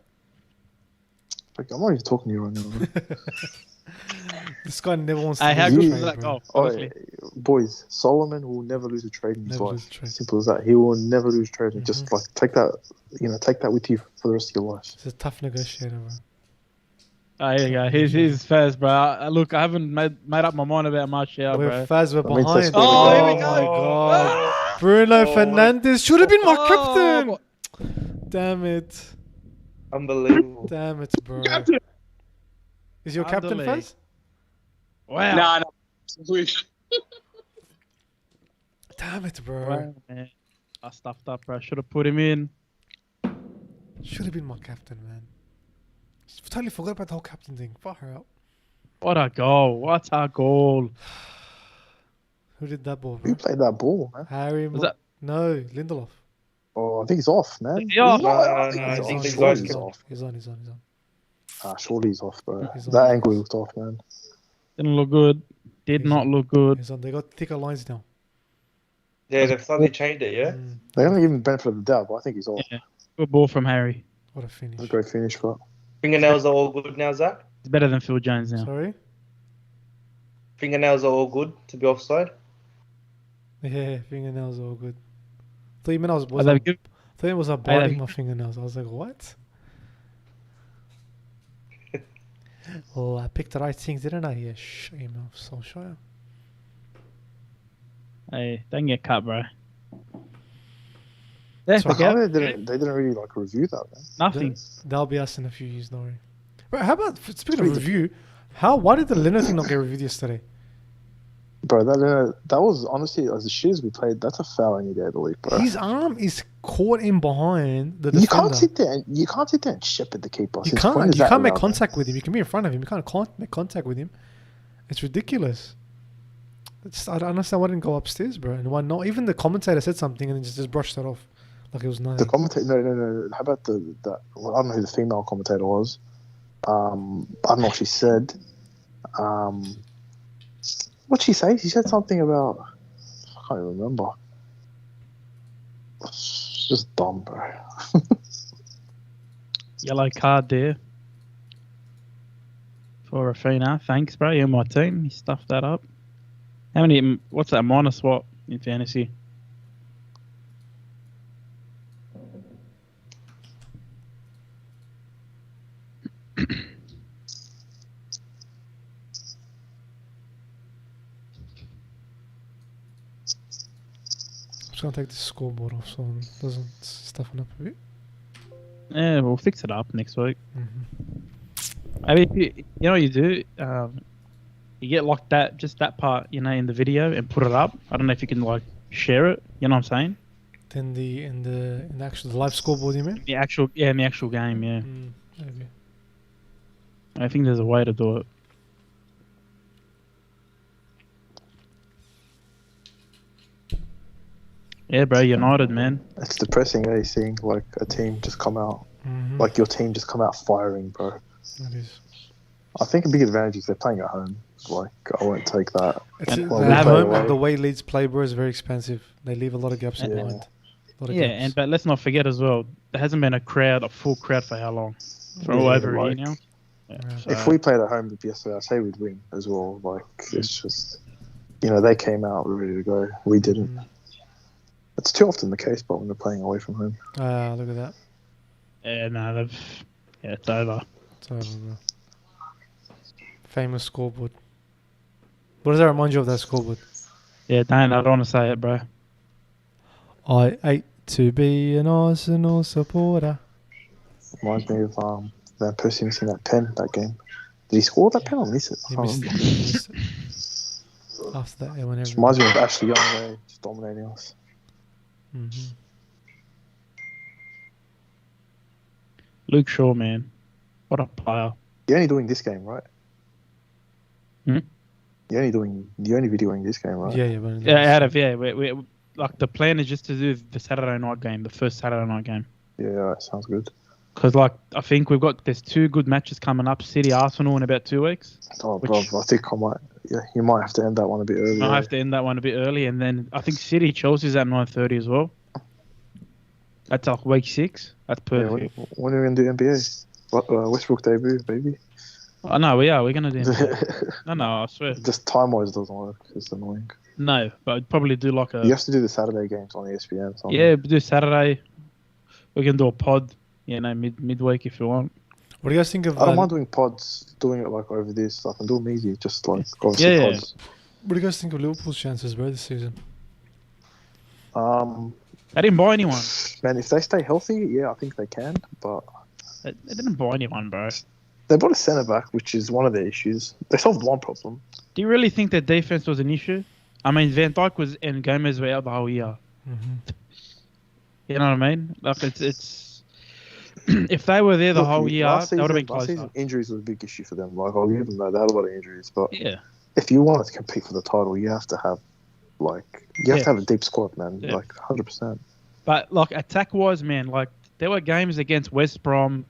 Like, I'm not even talking to you right now, bro. This guy never wants to Hey, how lose a good trade, was that bro. goal? Oh, Honestly. boys, Solomon will never lose a trade in his Never life. lose a trade. Simple as that. He will never lose a trade. And just like take that with you for the rest of your life. He's a tough negotiator, bro. Oh, here you go. He's first, bro. Look, I haven't made up my mind about Martial, We're bro. Faz, we're That means behind. that's Oh, what here we my go. god. Bruno Fernandes should have been my captain. Damn it. Unbelievable. Damn it, bro. Is your captain Underlay. Faz? Wow. Nah, no. Damn it, bro. Wow, man. I stuffed up, bro. Should have put him in. Should have been my captain, man. Totally forgot about the whole captain thing. Fuck her out. What a goal. What a goal. Who did that ball, Who bro? played that ball, man? Harry. Was that- No, Lindelof. Oh, I think he's off, man. Yeah. No, I No, I think think he's these off. guys Surely he's can- off. He's on. Surely he's off, bro. He's on. That angle he looked off, man. Didn't look good. Did not look good. They got thicker lines now. Yeah, they've suddenly changed it, yeah? They're going to give him benefit of the doubt, but I think he's off. Yeah. Good ball from Harry. What a finish. A great finish, but Fingernails are all good now, Zach? It's better than Phil Jones now. Sorry? Fingernails are all good to be offside? Yeah, fingernails are all good. Thought you meant I was Hey, biting my fingernails. I was like, what? Oh, I picked the right things, didn't I? Yeah, shame. I'm so shy. Hey, don't get cut, bro. Yeah, so how they didn't really like review that, man. Nothing. That'll be us in a few years, don't worry. But how about, speaking of review, why did the Leno thing not get reviewed yesterday? Bro, that was honestly, as the shit as we played, that's a foul any day of the week, bro. His arm is caught in behind the defender. You can't sit there and shepherd the keeper. You can't make contact with him. You can be in front of him. You can't make contact with him. It's ridiculous. I don't understand why it didn't go upstairs, bro. And why not? Even the commentator said something and then just brushed it off like it was nothing. The commentator, no. How about well, I don't know who the female commentator was. I don't know what she said. What'd she say? She said something about, I can't even remember. It's just dumb, bro. Yellow card there for Rafina. Thanks, bro. You're my team. You stuffed that up. How many? What's that? Minus what in fantasy? I'm just going to take the scoreboard off so it doesn't stiffen up a bit. Yeah, we'll fix it up next week. Mm-hmm. I mean, you know what you do? You get like that, just that part, in the video and put it up. I don't know if you can like share it. You know what I'm saying? Then in the actual live scoreboard, you mean? In the actual game, yeah. Maybe. I think there's a way to do it. Yeah, bro, United, man. It's depressing, seeing like a team just come out, Mm-hmm. like your team just come out firing, bro. It is. I think a big advantage is they're playing at home. Like, I won't take that. At Well, home, and the way Leeds play, bro, is very expensive. They leave a lot of gaps in behind. Yeah, but let's not forget as well, there hasn't been a full crowd for how long? For over a year now. Yeah, so. If we played at home yesterday, I'd say we'd win as well. Like, it's just, they came out ready to go. We didn't. It's too often the case, but when they're playing away from home. Look at that. Yeah, no, it's over. It's over, bro. Famous scoreboard. What does that remind you of, that scoreboard? Yeah, Dan, I don't want to say it, bro. I hate to be an Arsenal supporter. Reminds me of Van Persie missing that pen that game. Did he score that pen or miss it? He missed it. After that, it went everywhere. Reminds me of Ashley Young, just dominating us. Mm-hmm. Luke Shaw, man. What a player. You're only doing this game, right? Hmm? You're only videoing this game, right? Yeah. We like the plan is just to do the Saturday night game, the first Saturday night game. Yeah, that sounds good. Because I think there's two good matches coming up, City Arsenal in about 2 weeks. Oh, bro, I think you might have to end that one a bit early. I have to end that one a bit early, and then I think City Chelsea's at 9:30 as well. That's like week 6. That's perfect. Yeah, when are we going to do NBA? Westbrook debut, baby. Oh, no, we are. We're going to do NBA. No, I swear. Just time-wise doesn't work. It's annoying. No, but I'd probably do like a... You have to do the Saturday games on ESPN. Yeah, do Saturday. We can do a pod, midweek if you want. What do you guys think of... I don't mind doing pods, doing it like over this. I can do them easy, just like obviously pods. What do you guys think of Liverpool's chances, bro, this season? They didn't buy anyone. Man, if they stay healthy, yeah, I think they can, but... They didn't buy anyone, bro. They bought a centre-back, which is one of their issues. They solved one problem. Do you really think that defense was an issue? I mean, Van Dijk and Gomez were out the whole year. Mm-hmm. You know what I mean? Like, it's if they were there the whole year, they would have been closer. Last season, injuries was a big issue for them. Like, I'll give them that. They had a lot of injuries, but yeah, if you wanted to compete for the title, you have to have to have a deep squad, man. Yeah. Like 100%. But like attack-wise, man, like there were games against West Brom,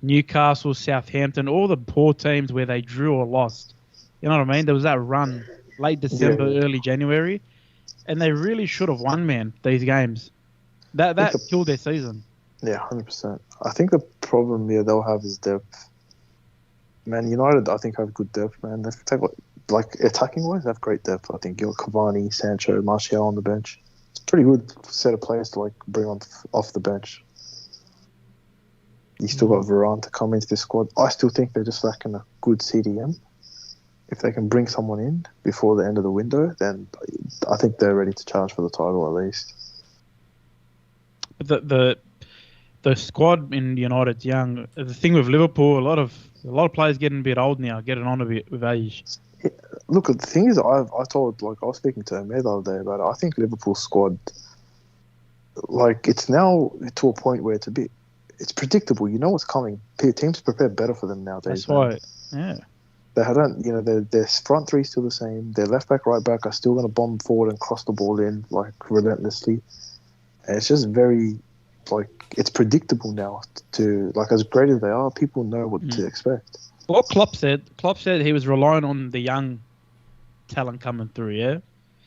Newcastle, Southampton, all the poor teams where they drew or lost. You know what I mean? There was that run late December, early January, and they really should have won, man, these games. That killed their season. Yeah, 100%. I think the problem they'll have is depth. Man, United, I think, have good depth, man. They take like attacking-wise, they have great depth. I think you got Cavani, Sancho, Martial on the bench. It's a pretty good set of players to bring on off the bench. You still got Varane to come into this squad. I still think they're just lacking a good CDM. If they can bring someone in before the end of the window, then I think they're ready to challenge for the title at least. The squad in United's young. The thing with Liverpool, a lot of players getting a bit old now, getting on a bit with age. Yeah, look, the thing is, I was speaking to Amir the other day about it. I think Liverpool's squad, it's now to a point where it's predictable. You know what's coming. Teams prepare better for them nowadays. That's why, yeah. They don't, their front three is still the same. Their left back, right back are still going to bomb forward and cross the ball in relentlessly. And it's just very, it's predictable now. As great as they are, people know what to expect. What Klopp said he was relying on the young talent coming through. Yeah.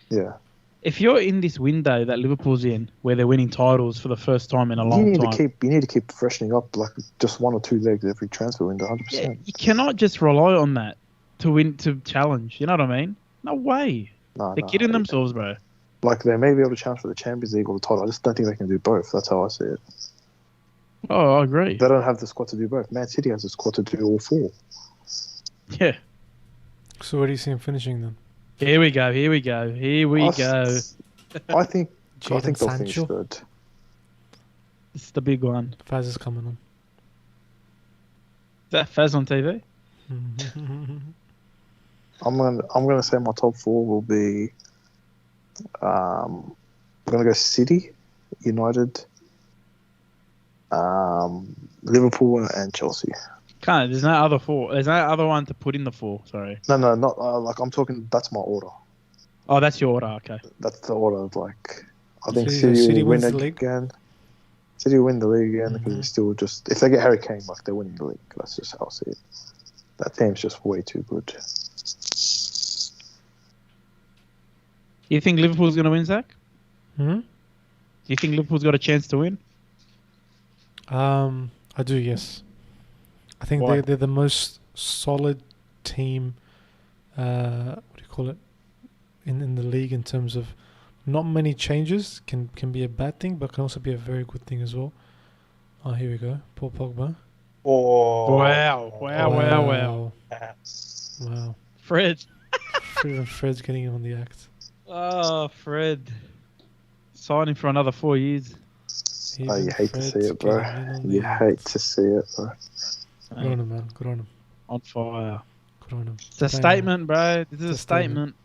Yeah. If you're in this window that Liverpool's in, where they're winning titles for the first time in a long time, you need to keep freshening up just one or two legs every transfer window. 100%. Yeah, you cannot just rely on that to challenge. You know what I mean? No way. They're kidding themselves, bro. They may be able to challenge for the Champions League or the title. I just don't think they can do both. That's how I see it. Oh, I agree. They don't have the squad to do both. Man City has the squad to do all four. Yeah. So where do you see him finishing then? Here we go. I think they'll finish third. This is the big one. Faz is coming on. Is that Faz on TV? I'm gonna say my top four will be. I'm gonna go City, United, Liverpool, and Chelsea. There's no other four. There's no other one to put in the four. Sorry. No, not I'm talking. That's my order. Oh, that's your order. Okay. That's the order. I think City will win the league again. City will win the league again because it's still just if they get Harry Kane, they're winning the league. That's just how I see it. That team's just way too good. You think Liverpool's going to win, Zach? Hmm? Do you think Liverpool's got a chance to win? I do, yes. I think they're the most solid team, what do you call it, in the league in terms of not many changes can be a bad thing, but can also be a very good thing as well. Oh, here we go. Paul Pogba. Oh. Wow. Wow. Fred's getting in on the act. Oh, Fred. Signing for another 4 years. Oh, you hate to see it, bro. You hate to see it, bro. Good on him, man. Good on him. On fire. Good on him. It's a statement, bro. This is a statement.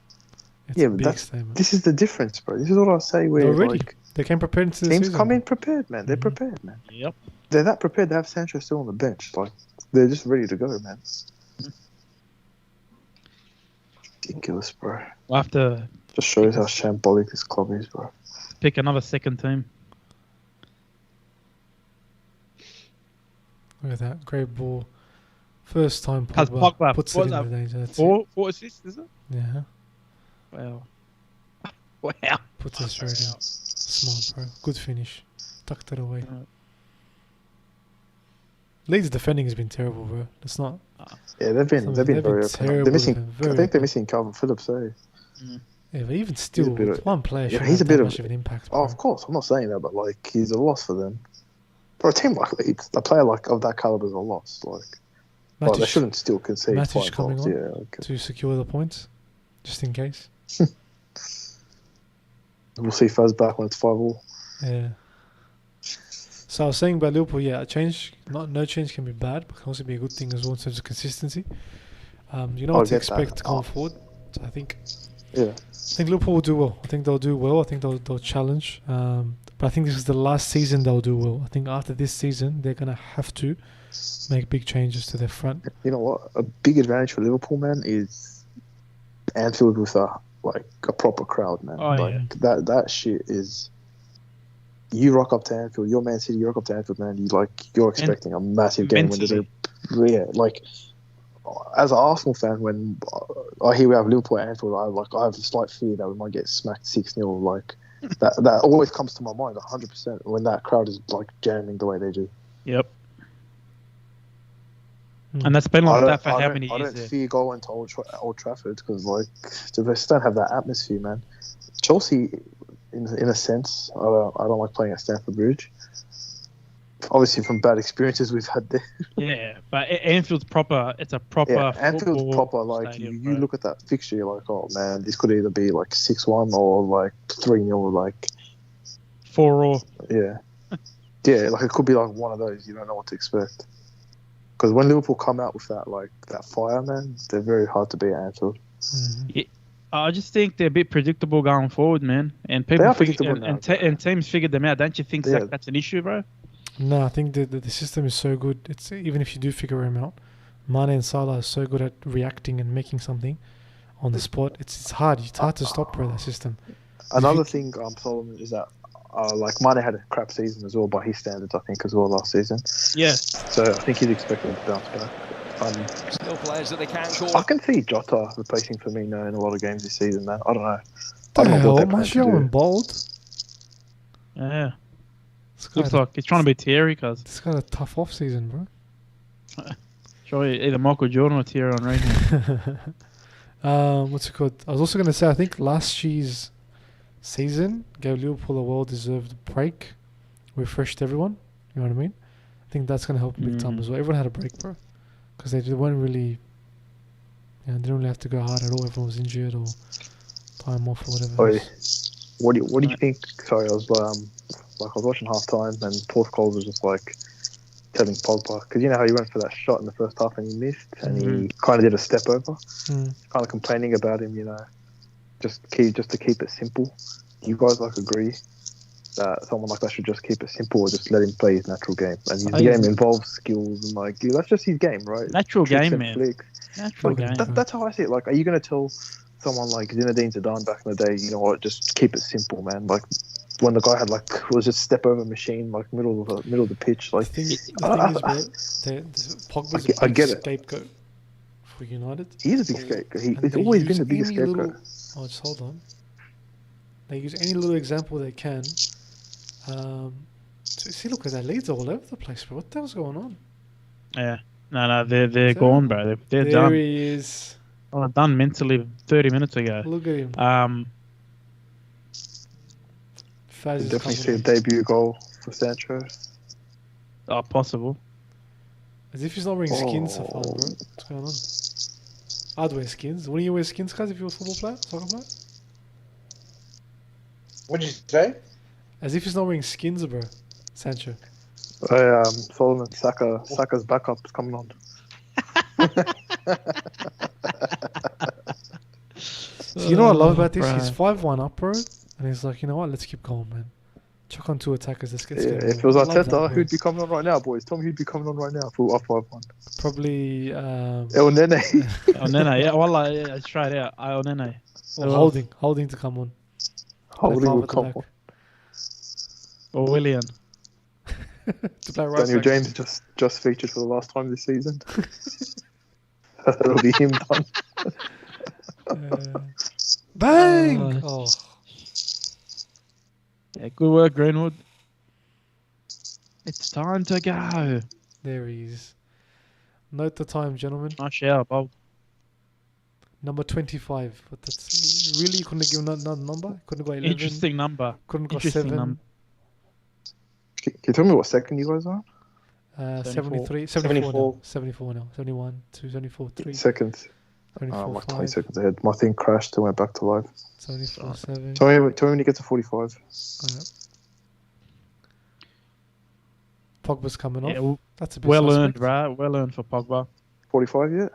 It's a big statement. This is the difference, bro. This is what I say. Where they came prepared into the teams season. Come in prepared, man. They're prepared, man. Yep. They're that prepared to have Sancho still on the bench. They're just ready to go, man. Ridiculous, bro. We'll have to... Just shows how shambolic this club is, bro. Pick another second team. Look at that. Great ball. First time Pogba puts it in the danger. Four assists, is it? Yeah. Wow. Puts it straight in. Smart, bro. Good finish. Tucked it away. Leeds defending has been terrible, bro. It's not. Yeah, they've been very open. They're missing. I think they're missing Calvin Phillips, eh? Yeah, but even still, one player should he's have a bit much of an impact. Bro. Oh, of course, I'm not saying that, but he's a loss for them. For a team like Leeds, a player of that caliber is a loss. They shouldn't still concede 5 coming goals. On to secure the points, just in case. We'll see Faz back when it's 5-5. Yeah. So I was saying about Liverpool, a change, no change can be bad, but can also be a good thing as well in terms of consistency. You know what to expect going forward. So I think Liverpool will do well. I think they'll do well. I think they'll challenge. But I think this is the last season they'll do well. I think after this season, they're going to have to make big changes to their front. You know what? A big advantage for Liverpool, man, is Anfield with a proper crowd, man. That shit is... You rock up to Anfield, you're Man City, you rock up to Anfield, man, you're expecting a massive game when there's as an Arsenal fan, when I hear we have Liverpool at Anfield. I have a slight fear that we might get smacked 6-0. Like that always comes to my mind 100% when that crowd is like jamming the way they do. Yep. And that's been like that for how many I years? don't fear going to Old Trafford because like they just don't have that atmosphere, man. Chelsea, in a sense, I don't like playing at Stamford Bridge. Obviously, from bad experiences we've had there. Yeah, but Anfield's proper. It's a proper. Yeah, Anfield's proper. Like stadium, you look at that fixture, you're like, oh man, this could either be like 6-1 or like 3-0, like 4-4. Yeah, yeah, like it could be like one of those. You don't know what to expect. Because when Liverpool come out with that fire, man, they're very hard to beat at Anfield. Mm-hmm. Yeah, I just think they're a bit predictable going forward, man. And people and teams figured them out. Don't you think that's an issue, bro? No, I think the system is so good. It's even if you do figure him out, Mane and Salah are so good at reacting and making something on the spot. It's hard. It's hard to stop, bro. That system. Another thing, Solomon, is that like Mane had a crap season as well by his standards, I think, as well last season. Yeah. So I think he's expected to bounce back. Still players that they can't call. I can see Jota replacing Firmino in a lot of games this season, man. I don't know. What the hell? Martial and Bold? Yeah. Looks like he's trying to be Thierry, cuz. This got a tough off season, bro. Surely either Michael Jordan or Thierry Henry. What's it called? I was also going to say, I think last year's season gave Liverpool a well-deserved break, refreshed everyone. You know what I mean? I think that's going to help big time as well. Everyone had a break, bro, because they weren't really, they didn't really have to go hard at all. Everyone was injured or time off or whatever. What do you think? Sorry, I was watching half time and Paul Scholes was just like telling Pogba, because you know how he went for that shot in the first half and he missed, and he kind of did a step over, kind of complaining about him, just to keep it simple. You guys agree that someone like that should just keep it simple or just let him play his natural game? And his game involves skills and that's just his game, right? Natural Tricks game, man. Flicks. Natural game. That's how I see it. Are you going to tell someone like Zinedine Zidane back in the day, you know what, just keep it simple, man? When the guy had was just step over machine, middle of the pitch. The thing is, bro, Pogba's a big scapegoat for United. He is a big scapegoat. He's always been the biggest scapegoat. Just hold on. They use any little example they can. See, look at that. Leeds all over the place, bro. What the hell's going on? Yeah. No, they're gone, bro. They're done. There he is. Oh, done mentally 30 minutes ago. Look at him. Definitely see a debut goal for Sancho. Oh, possible. As if he's not wearing skins so far, bro. What's going on? I'd wear skins. Wouldn't you wear skins, guys, if you were a football player, soccer player? What'd you say? As if he's not wearing skins, bro. Sancho. Solomon, Saka's backup is coming on. So you know what I love about this? He's 5-1 up, bro. And he's like, you know what? Let's keep going, man. Chuck on 2 attackers. Let's get if it was Arteta, who'd be coming on right now, boys? Tell me who'd be coming on right now if we were up 5-1. Probably... El Nene. El Nene, yeah. Well, yeah, straight out. El Nene. Holding to come on. Holding will come on. Or Willian. To play right Daniel James just featured for the last time this season. That'll be him done. Bang! Yeah, good work, Greenwood. It's time to go. There he is. Note the time, gentlemen. Nice shout, Bob. Number 25. But that's really, you couldn't have given another number? Couldn't have got 11? Interesting number. Couldn't have got 7? Number. Can you tell me what second you guys are? 73, 74 now. 71, 2, 74, 3. Seconds. 24, I'm 5. 20 seconds ahead. My thing crashed and went back to life. 74, 7. Tell me when you get to 45. Alright. Pogba's coming off. Yeah, that's a bit well suspect. earned, bro. Well earned for Pogba. 45 yet?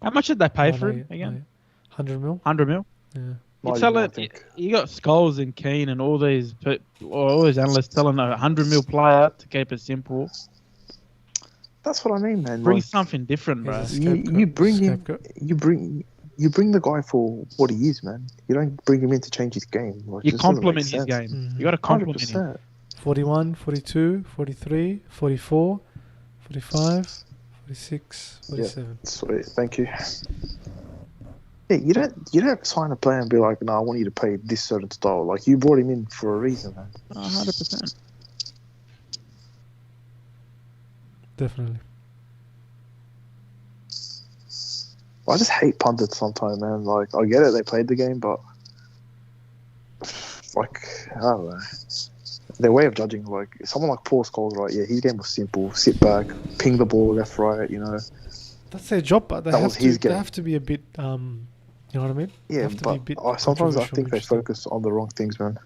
How much did they pay for him again? 100 mil. 100 mil? Yeah. You tell it. You got Scholes and Keane and all these analysts telling a 100 mil player to keep it simple. That's what I mean, man. Bring something different, bro. You bring him. You bring the guy for what he is, man. You don't bring him in to change his game. You complement his game. Mm-hmm. You got to complement him. 41, 42, 43, 44, 45, 46, 47. Yeah, sweet. Thank you. Yeah, you don't sign a player and be like, no, I want you to play this certain style. Like you brought him in for a reason, man. 100%. Definitely. I just hate pundits sometimes, man. Like I get it, they played the game, but like I don't know. Their way of judging, like someone like Paul Scholes, right? Yeah, his game was simple: sit back, ping the ball left, right. You know, That's their job, but that was his game. they have to be a bit, you know what I mean? They Yeah, have to but be a bit sometimes I controversial, think they interesting. focus on the wrong things, man.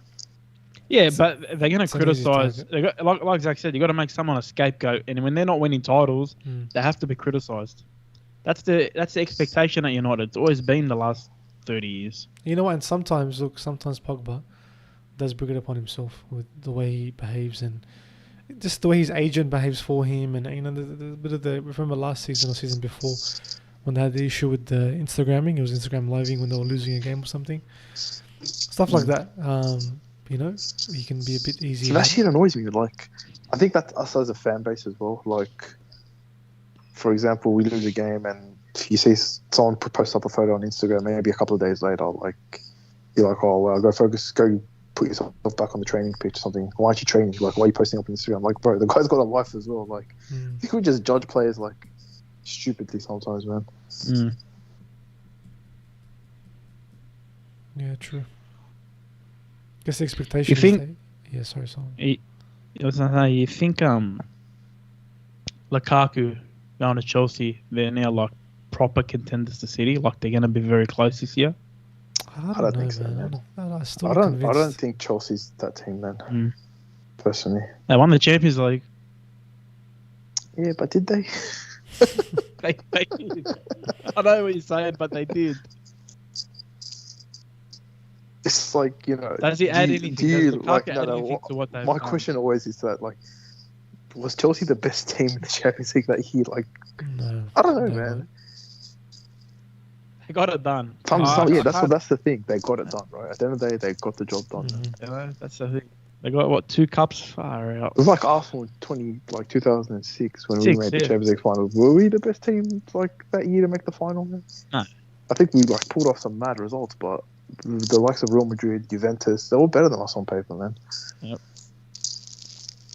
Yeah, but they're going to it's an easy criticise. target. Like Zach said, you got to make someone a scapegoat, and when they're not winning titles, they have to be criticised. That's the expectation at United. It's always been the last 30 years. You know what? And sometimes Pogba does bring it upon himself with the way he behaves and just the way his agent behaves for him. And you know, the bit of the remember last season or season before when they had the issue with the Instagramming. It was Instagram living when they were losing a game or something. Stuff like that. You know, he can be a bit easy. So that shit annoys me. Like, I think that's us as a fan base as well. Like, for example, we lose a game and you see someone post up a photo on Instagram, maybe a couple of days later, like, you're like, oh, well, go put yourself back on the training pitch or something. Why aren't you training? Like, why are you posting up on Instagram? Like, bro, the guy's got a life as well. Like, you could just judge players, like, stupidly sometimes, man. Yeah, true. Guess the expectation. You think? Yeah, sorry, someone. You think Lukaku going to Chelsea? They're now like proper contenders to City. Like they're going to be very close this year. I don't think so, man. I don't think Chelsea's that team, man. Personally, they won the Champions League. Yeah, but did they? they did. I know what you're saying, but they did. It's like, you know. Does he add anything? Do you like? My My question always is that, like, was Chelsea the best team in the Champions League that year? Like, no, I don't know, man. They got it done. That's the thing. They got it done, right? At the end of the day, they got the job done. Yeah, that's the thing. They got 2 cups? Far out. It was like Arsenal in 2006 when we made the Champions League final. Were we the best team like that year to make the final? Man? No. I think we like pulled off some mad results, but the likes of Real Madrid, Juventus, they're all better than us on paper, man. Yep.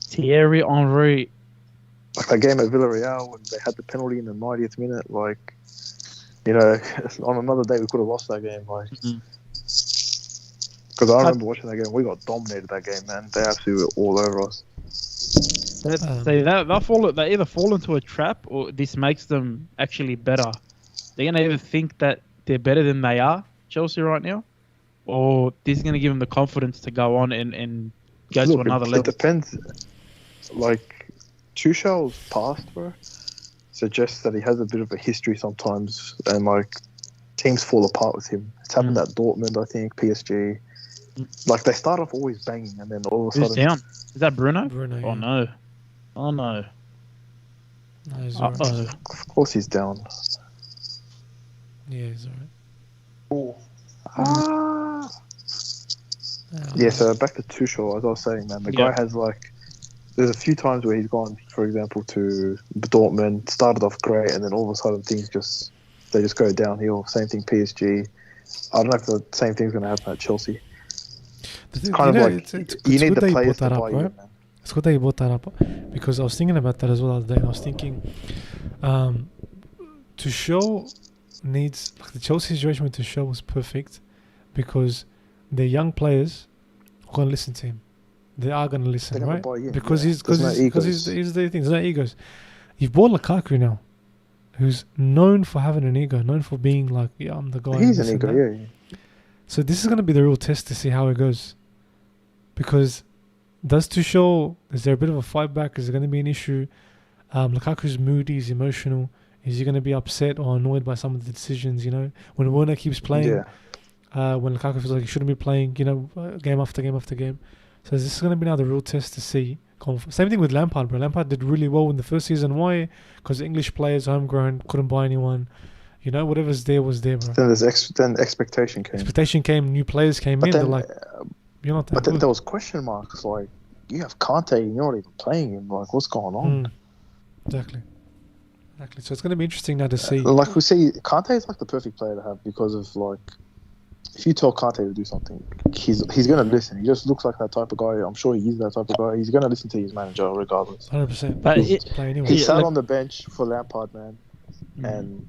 Thierry Henry. Like that game at Villarreal when they had the penalty in the 90th minute, like, you know, on another day we could have lost that game, like. Because I remember watching that game, we got dominated that game, man. They absolutely were all over us. They either fall into a trap or this makes them actually better. They're gonna either think that they're better than they are, Chelsea right now, or this is gonna give them the confidence to go on and go to another level. It depends. Like Tuchel's past, bro, suggests that he has a bit of a history sometimes, and like teams fall apart with him. It's happened at Dortmund, I think, PSG. Like they start off always banging, and then all of a sudden, down? Is that Bruno? Bruno. Oh Yeah. no! Oh no! No, he's alright. Of course he's down. Yeah, he's alright. Yeah, so back to Tuchel, as I was saying, man, the guy has like, there's a few times where he's gone, for example, to Dortmund, started off great, and then all of a sudden things just go downhill. Same thing, PSG. I don't know if the same thing's going to happen at Chelsea. It's kind of like you need the players to buy you, man. It's good that you brought that up because I was thinking about that as well the other day. I was thinking, Tuchel needs, like the Chelsea situation with Tuchel was perfect because the young players are going to listen to him. They are going to listen, right? Because he's the thing. There's no egos. You've bought Lukaku now, who's known for having an ego, known for being like, yeah, I'm the guy. He's an ego, yeah. So this is going to be the real test to see how it goes. Because does Tuchel, is there a bit of a fight back? Is there going to be an issue? Lukaku's moody, he's emotional. Is he going to be upset or annoyed by some of the decisions, you know? When Werner keeps playing, when Lukaku feels like he shouldn't be playing, you know, game after game after game. So this is going to be now the real test to see. Same thing with Lampard, bro. Lampard did really well in the first season. Why? Because English players, homegrown, couldn't buy anyone. You know, whatever's there was there, bro. Then expectation came. Expectation came, new players came in. They're like, you're not that But good. then there was question marks. Like, you have Kante and you're not even playing him. Like, what's going on? Exactly. Exactly. So it's going to be interesting now to see. Like we see, Kante is like the perfect player to have because of like, if you tell Kante to do something, he's going to listen. He just looks like that type of guy. I'm sure he is that type of guy. He's going to listen to his manager regardless. 100%. But Play anyway. He sat on the bench for Lampard, man, and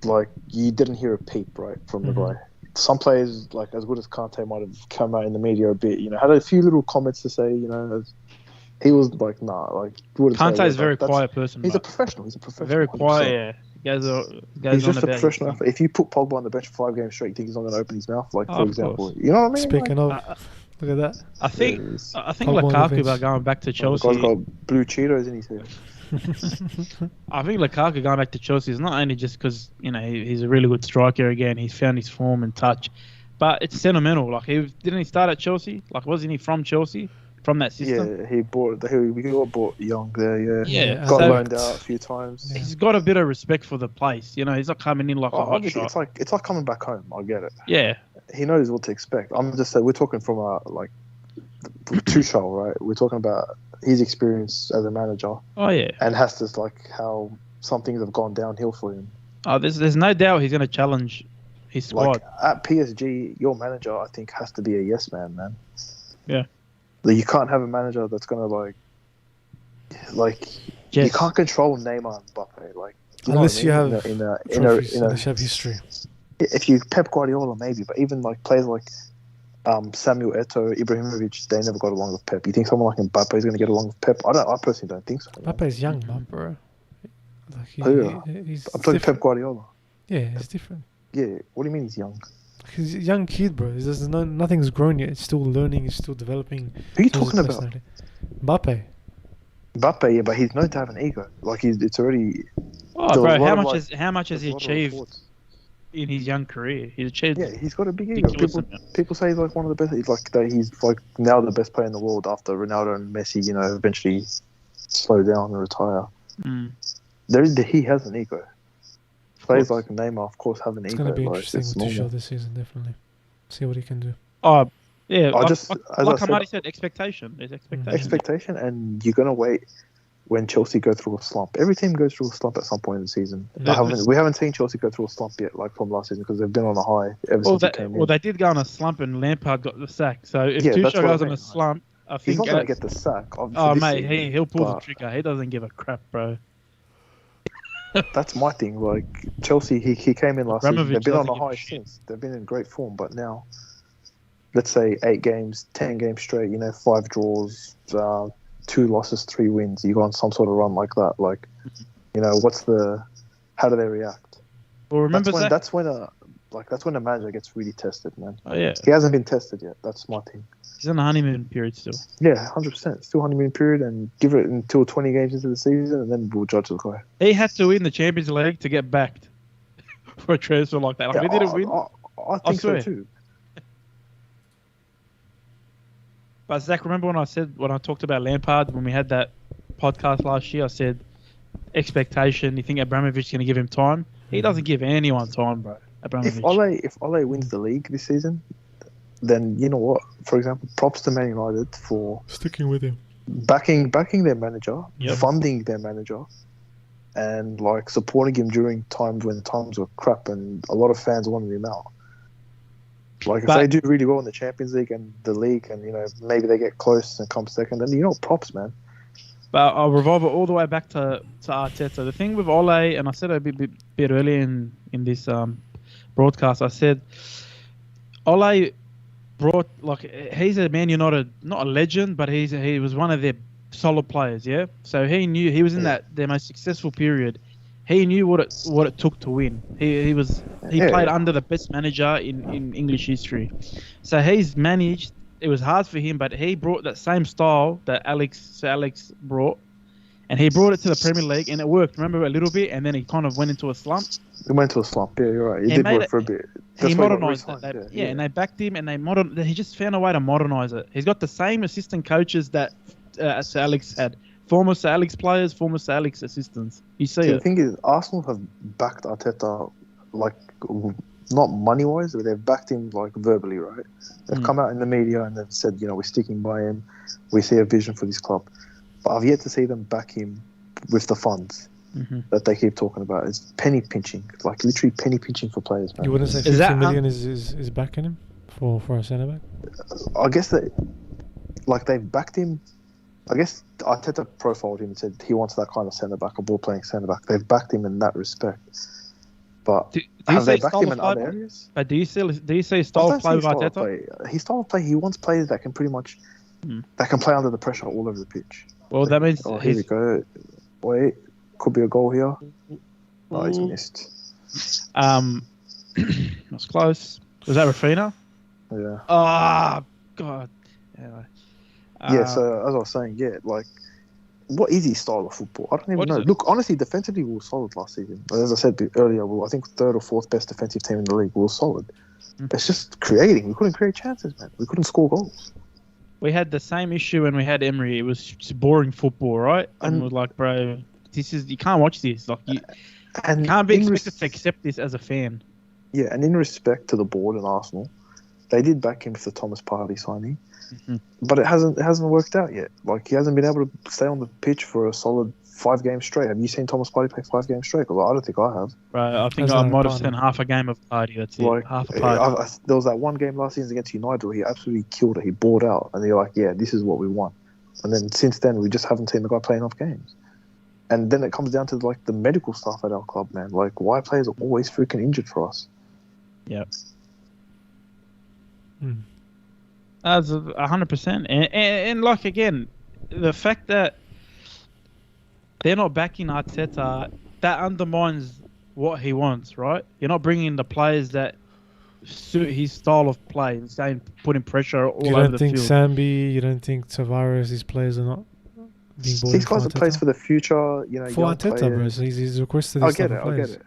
like you didn't hear a peep right from the guy. Some players, like as good as Kante, might have come out in the media a bit. You know, had a few little comments to say. You know, he was like, nah, like Kante is a very quiet person. He's a professional. He's a professional. Very quiet. Yeah. He's just a professional. If you put Pogba on the bench for 5 games straight, you think he's not going to open his mouth? Like for example, you know what I mean? Speaking of, look at that. I think Lukaku about going back to Chelsea. The guy's got blue Cheetos in his head. I think Lukaku going back to Chelsea is not only just because he's a really good striker again. He's found his form and touch, but it's sentimental. Like didn't he start at Chelsea? Like wasn't he from Chelsea? From that system? Yeah, we got bought young there, Yeah. Got loaned out a few times. Yeah. He's got a bit of respect for the place. He's not coming in like a hot shot. It's like coming back home. I get it. Yeah. He knows what to expect. I'm just saying, we're talking from Tuchel, right? We're talking about his experience as a manager. Oh, yeah. And has to, like, how some things have gone downhill for him. Oh, there's no doubt he's going to challenge his squad. Like, at PSG, your manager, I think, has to be a yes man. Yeah. You can't have a manager that's gonna you can't control Neymar and Mbappe. Like unless you have history. If you Pep Guardiola maybe, but even like players like Samuel Eto'o, Ibrahimovic, they never got along with Pep. You think someone like Mbappe is gonna get along with Pep? I personally don't think so. Mbappe is young, man, bro. I'm talking Pep Guardiola. Yeah, he's different. Yeah, what do you mean he's young? He's a young kid, bro. Nothing's grown yet. It's still learning. It's still developing. Who are you talking about? Mbappe. Mbappe, yeah, but he's known to have an ego. Like it's already. Oh, bro! How much has he achieved in his young career? He's achieved. Yeah, he's got a big ego. People say he's like one of the best. He's like now the best player in the world after Ronaldo and Messi. Eventually slow down and retire. He has an ego. Players like Neymar, of course, have an ego. It's going to be interesting to show this season, definitely. See what he can do. Oh, yeah. Like Hamadi said, expectation. There's expectation. Expectation, and you're going to wait when Chelsea go through a slump. Every team goes through a slump at some point in the season. We haven't seen Chelsea go through a slump yet, like from last season, because they've been on a high ever since they came in. Well, they did go on a slump, and Lampard got the sack. So if Tuchel goes on a slump, I think he's not going to get the sack. Oh, mate, he'll pull the trigger. He doesn't give a crap, bro. That's my thing. Like Chelsea, he came in last season. They've been on a high since. They've been in great form, but now, let's say 8 games, 10 games straight. 5 draws, 2 losses, 3 wins. You go on some sort of run like that. Like, how do they react? Well, remember that's when a manager gets really tested, man. Oh yeah. He hasn't been tested yet. That's my thing. He's in the honeymoon period still. Yeah, 100%. Still honeymoon period, and give it until 20 games into the season, and then we'll judge the guy. He had to win the Champions League to get backed for a transfer like that. Like, yeah, we didn't win. I think so too. But Zach, remember when I talked about Lampard when we had that podcast last year? I said expectation. You think Abramovich's going to give him time? He doesn't give anyone time, bro. Abramovich. If Ole wins the league this season, then you know what? For example, props to Man United for sticking with him, backing their manager, funding their manager, and like supporting him during times when times were crap and a lot of fans wanted him out. Like if they do really well in the Champions League and the league, and maybe they get close and come second, then props, man. But I'll revolve it all the way back to Arteta. The thing with Ole, and I said it a bit earlier in this broadcast, I said Ole brought, like, he's a Man United, not a legend, but he was one of their solid players, yeah. So he knew he was in their most successful period. He knew what it took to win. He played under the best manager in English history. So he's managed. It was hard for him, but he brought that same style that Sir Alex brought, and he brought it to the Premier League, and it worked. Remember, a little bit, and then he kind of went into a slump. He went to a slump. Yeah, you're right. He did work for a bit. He modernised it. Yeah, and they backed him, and he just found a way to modernise it. He's got the same assistant coaches that Sir Alex had. Former Sir Alex players, former Sir Alex assistants. You see it. The thing is, Arsenal have backed Arteta, like, not money-wise, but they've backed him, like, verbally, right? They've come out in the media and they've said, we're sticking by him. We see a vision for this club. But I've yet to see them back him with the funds. that they keep talking about. It's penny pinching, like literally penny pinching for players, man. You wouldn't say 50 million is backing him for a centre back? I guess that, like, they've backed him. I guess Arteta profiled him and said he wants that kind of centre back, a ball playing centre back. They've backed him in that respect. But have they backed him in other areas? But do you see style of play with Arteta? His style of play, he wants players that can pretty much that can play under the pressure all over the pitch. Well, that means here we go. Wait, could be a goal here. Oh, he's missed. That's close. Was that Rafinha? Yeah. Oh, God. Anyway. Yeah, so as I was saying, like, what is his style of football? I don't even know. Look, honestly, defensively, we were solid last season. As I said earlier, I think third or fourth best defensive team in the league. We were solid. It's just creating. We couldn't create chances, man. We couldn't score goals. We had the same issue when we had Emery. It was just boring football, right? And we're like, bro, you can't watch this. Like, you can't be expected to accept this as a fan. Yeah, and in respect to the board and Arsenal, they did back him for the Thomas Partey signing. But it hasn't worked out yet. Like, he hasn't been able to stay on the pitch for a solid 5 games straight. Have you seen Thomas Partey play 5 games straight? Well, I don't think I have. Right, I think I might have seen half a game of Partey. That's it. Like, half a Partey. There was that one game last season against United where he absolutely killed it. He balled out, and you're like, yeah, this is what we want. And then since then, we just haven't seen the guy play enough games. And then it comes down to like the medical staff at our club, man. Like, why players are always freaking injured for us? Yep. That's 100%. And like, again, the fact that they're not backing Arteta, that undermines what he wants, right? You're not bringing in the players that suit his style of play and saying putting pressure all over the field. You don't think Sambi, you don't think Tavares, these players are not being bought? These guys are players for the future, you know. For Arteta, bro. So he's requested. I get it.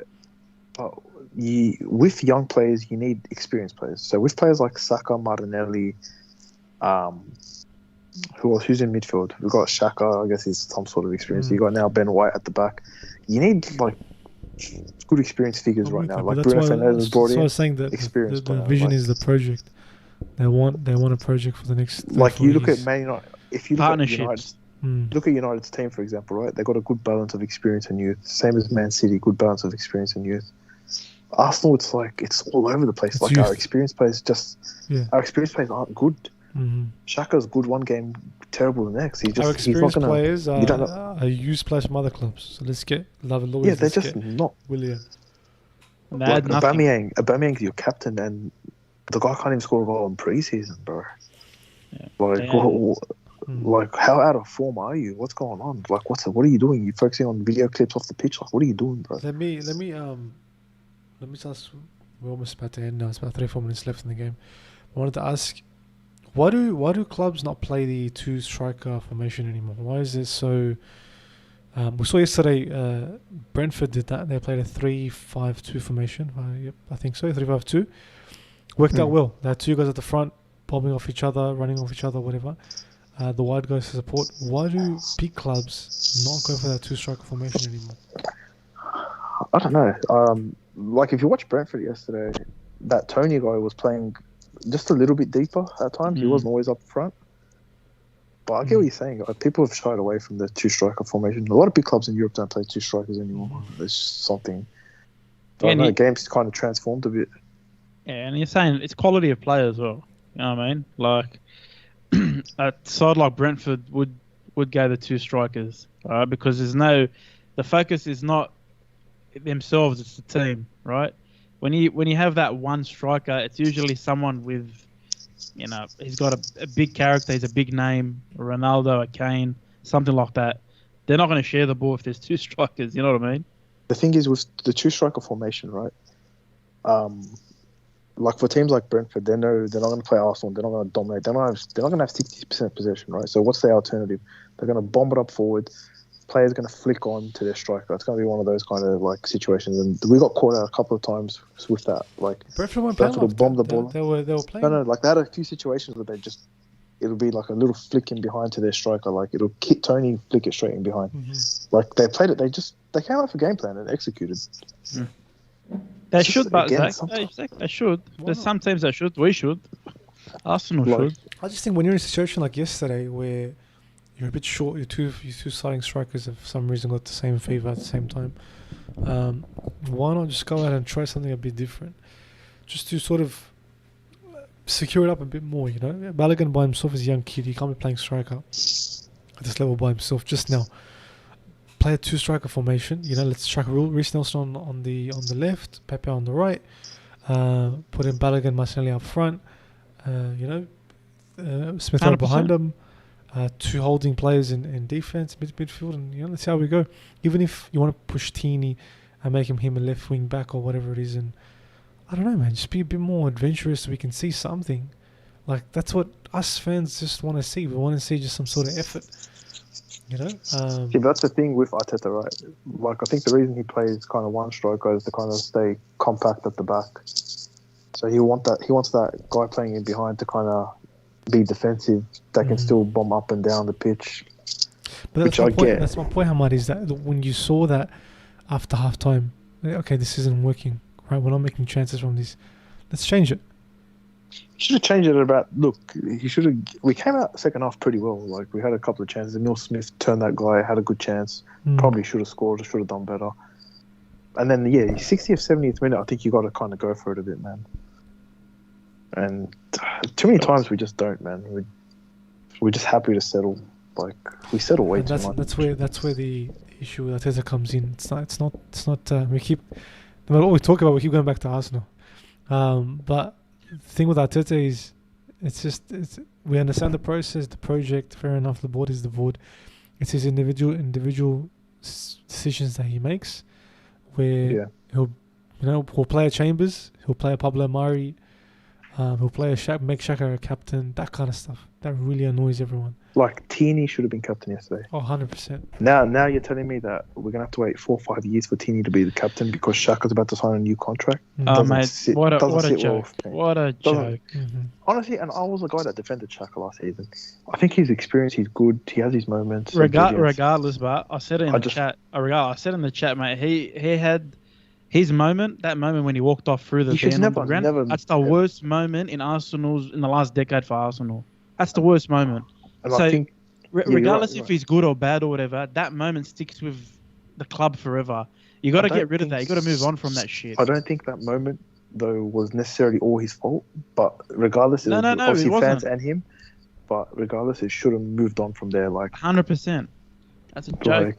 But with young players, you need experienced players. So with players like Saka, Martinelli, who's in midfield? We've got Xhaka, I guess he's some sort of experience. You got now Ben White at the back. You need like good experienced figures right now. Like Bruno Fernandes brought in. So I was saying that the vision is the project. They want a project for the next. Like you look at Man United. If you look at United's team, for example, right? They got a good balance of experience and youth. Same as Man City, good balance of experience and youth. Arsenal, it's like it's all over the place. Like our experienced players aren't good. Xhaka's good one game, terrible the next. Our experienced players are used players from other clubs. So let's get David Luiz. Yeah, they're just not. William. Like Aubameyang's your captain, and the guy can't even score a goal in pre-season, bro. Yeah. Like, how out of form are you? What's going on? Like, what are you doing? You focusing on video clips off the pitch? Like, what are you doing, bro? Let me just. We're almost about to end now. It's about 3-4 minutes left in the game. I wanted to ask, why do clubs not play the 2 striker formation anymore? Why is it so? We saw yesterday Brentford did that. They played a 3-5-2 formation. I think so. 3-5-2 worked out well. They had 2 guys at the front, bombing off each other, running off each other, whatever. The wide guys to support. Why do big clubs not go for that 2 striker formation anymore? I don't know. Like if you watch Brentford yesterday, that Tony guy was playing just a little bit deeper at times. He wasn't always up front. But I get what you're saying. People have shied away from the 2 striker formation. A lot of big clubs in Europe don't play 2 strikers anymore. There's something. I don't know. The game's kind of transformed a bit. Yeah, and you're saying it's quality of play as well. You know what I mean? Like a side like Brentford would go the 2 strikers, right? Because the focus is not themselves, it's the team, right? When you have that one striker, it's usually someone with, you know, he's got a big character, he's a big name, a Ronaldo, a Kane, something like that. They're not going to share the ball if there's 2 strikers, you know what I mean? The thing is with the 2 striker formation, right? Like for teams like Brentford, they know they're not going to play Arsenal, they're not going to dominate, they're not going to have 60% possession, right? So what's the alternative? They're going to bomb it up forward. Player's going to flick on to their striker. It's going to be one of those kind of like situations, and we got caught out a couple of times with that. Like Brentford weren't playing. Bomb the ball. They were playing. No, like they had a few situations where it'll be like a little flick in behind to their striker. Like it'll kick Tony, flick it straight in behind. Like they played it. They came up with a game plan and executed. They should, but they should. There's some teams that should. We should. Arsenal should. I just think when you're in a situation like yesterday where you're a bit short. Your two starting strikers have for some reason got the same favour at the same time. Why not just go out and try something a bit different, just to sort of secure it up a bit more, you know? Balogun by himself is a young kid. He can't be playing striker at this level by himself just now. Play a two-striker formation. You know, let's track Reece Nelson on the left, Pepe on the right. Put in Balogun, Martinelli up front. You know, Smith Rowe behind him. Two holding players in defense, midfield, and you know, let's see how we go. Even if you want to push Tini and make him a left wing back or whatever it is, and I don't know, man, just be a bit more adventurous so we can see something. Like, that's what us fans just want to see. We want to see just some sort of effort, you know. Yeah, that's the thing with Arteta, right? Like, I think the reason he plays kind of one striker is to kind of stay compact at the back. So he wants that guy playing in behind to kind of be defensive, that can still bomb up and down the pitch. But which I get. That's my point, Hamad, is that when you saw that after half time, okay, this isn't working, right? We're not making chances from this. Let's change it. You should have changed it about, look, he should have. We came out second half pretty well. Like, we had a couple of chances. Emil Smith turned that guy, had a good chance. Probably should have scored, should have done better. And then, 60th, 70th minute, I think you got to kind of go for it a bit, man. And too many times we just don't, man. We're just happy to settle. Like, we settle way too much. That's where the issue with Arteta comes in. It's not. We keep, no matter what we talk about, we keep going back to Arsenal. But the thing with Arteta is, we understand the process, the project. Fair enough. The board is the board. It's his individual decisions that he makes. Where he'll play a Chambers, he'll play a Pablo Mari. He'll play make Xhaka a captain, that kind of stuff. That really annoys everyone. Like, Tini should have been captain yesterday. Oh, 100%. Now you're telling me that we're going to have to wait 4 or 5 years for Tini to be the captain because Xhaka's about to sign a new contract? Oh, mate, what a joke. What a joke. Honestly, and I was a guy that defended Xhaka last season. I think his experience, he's good. He has his moments. Regardless, but I said it in the chat. I said in the chat, mate, he had his moment, that moment when he walked off through the ground, that's the worst moment in the last decade for Arsenal. That's the worst moment. And so, I think, regardless if he's good or bad or whatever, that moment sticks with the club forever. You got to get rid of that. You got to move on from that shit. I don't think that moment, though, was necessarily all his fault. But regardless, obviously fans and him. But regardless, it should have moved on from there. Like 100%. That's a joke.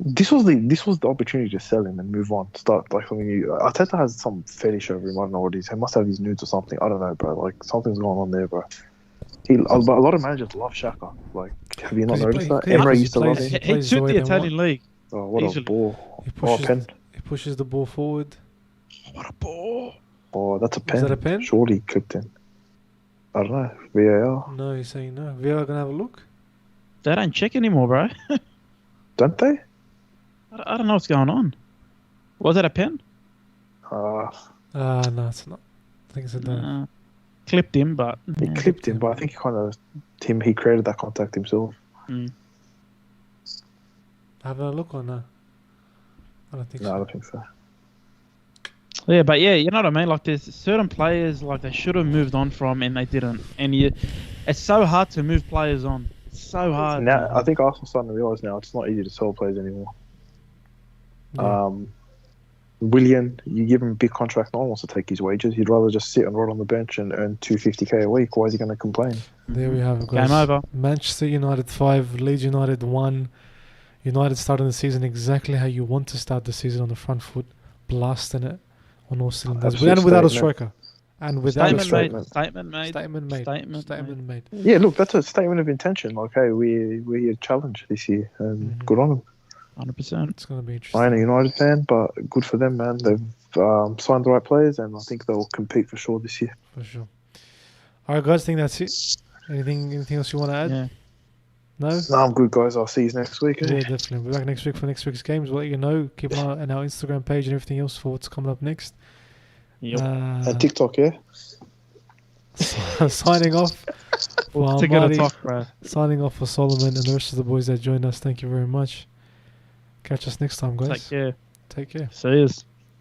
This was the opportunity to sell him and move on. Start like something new. Arteta has some fetish over him. I don't know what it is. He must have his nudes or something. I don't know, bro. Like, something's going on there, bro. A lot of managers love Xhaka. Like, have you not noticed that? Emre used to love him. He took the Italian league. Oh, what a ball! He pushes the ball forward. What a ball! Oh, that's a pen. Is that a pen? Surely clipped in. I don't know. VAR. No, he's saying no. VAR gonna have a look. They don't check anymore, bro. Don't they? I don't know what's going on. Was that a pen? No, it's not. I think it's a no. Clipped him, but he clipped him, but I think he created that contact himself. Have a look or no? I don't think so. No, I don't think so. Yeah, but you know what I mean? Like, there's certain players like they should have moved on from and they didn't. And it's so hard to move players on. It's so hard. Now, I think Arsenal's starting to realise now it's not easy to sell players anymore. Yeah. Willian, you give him a big contract, no one wants to take his wages. He'd rather just sit and rot on the bench and earn $250k a week. Why is he going to complain? There we have it, guys. Game over. Manchester United 5, Leeds United 1. United starting the season exactly how you want to start the season, on the front foot, blasting it on all cylinders. And without a striker. And without a striker. Statement made. Yeah, look, that's a statement of intention. Like, hey, we're here to challenge this year, and good on them. 100%. It's going to be interesting. I ain't a United fan, but good for them, man. They've signed the right players, and I think they'll compete for sure this year. For sure. All right, guys, I think that's it. Anything else you want to add? Yeah. No, I'm good, guys. I'll see you next week. Yeah, definitely. We'll be back next week for next week's games. We'll let you know. Keep an eye on our Instagram page and everything else for what's coming up next. Yep. And TikTok, yeah? Signing off. Signing off for Solomon and the rest of the boys that joined us. Thank you very much. Catch us next time, guys. Take care. Take care. See yous.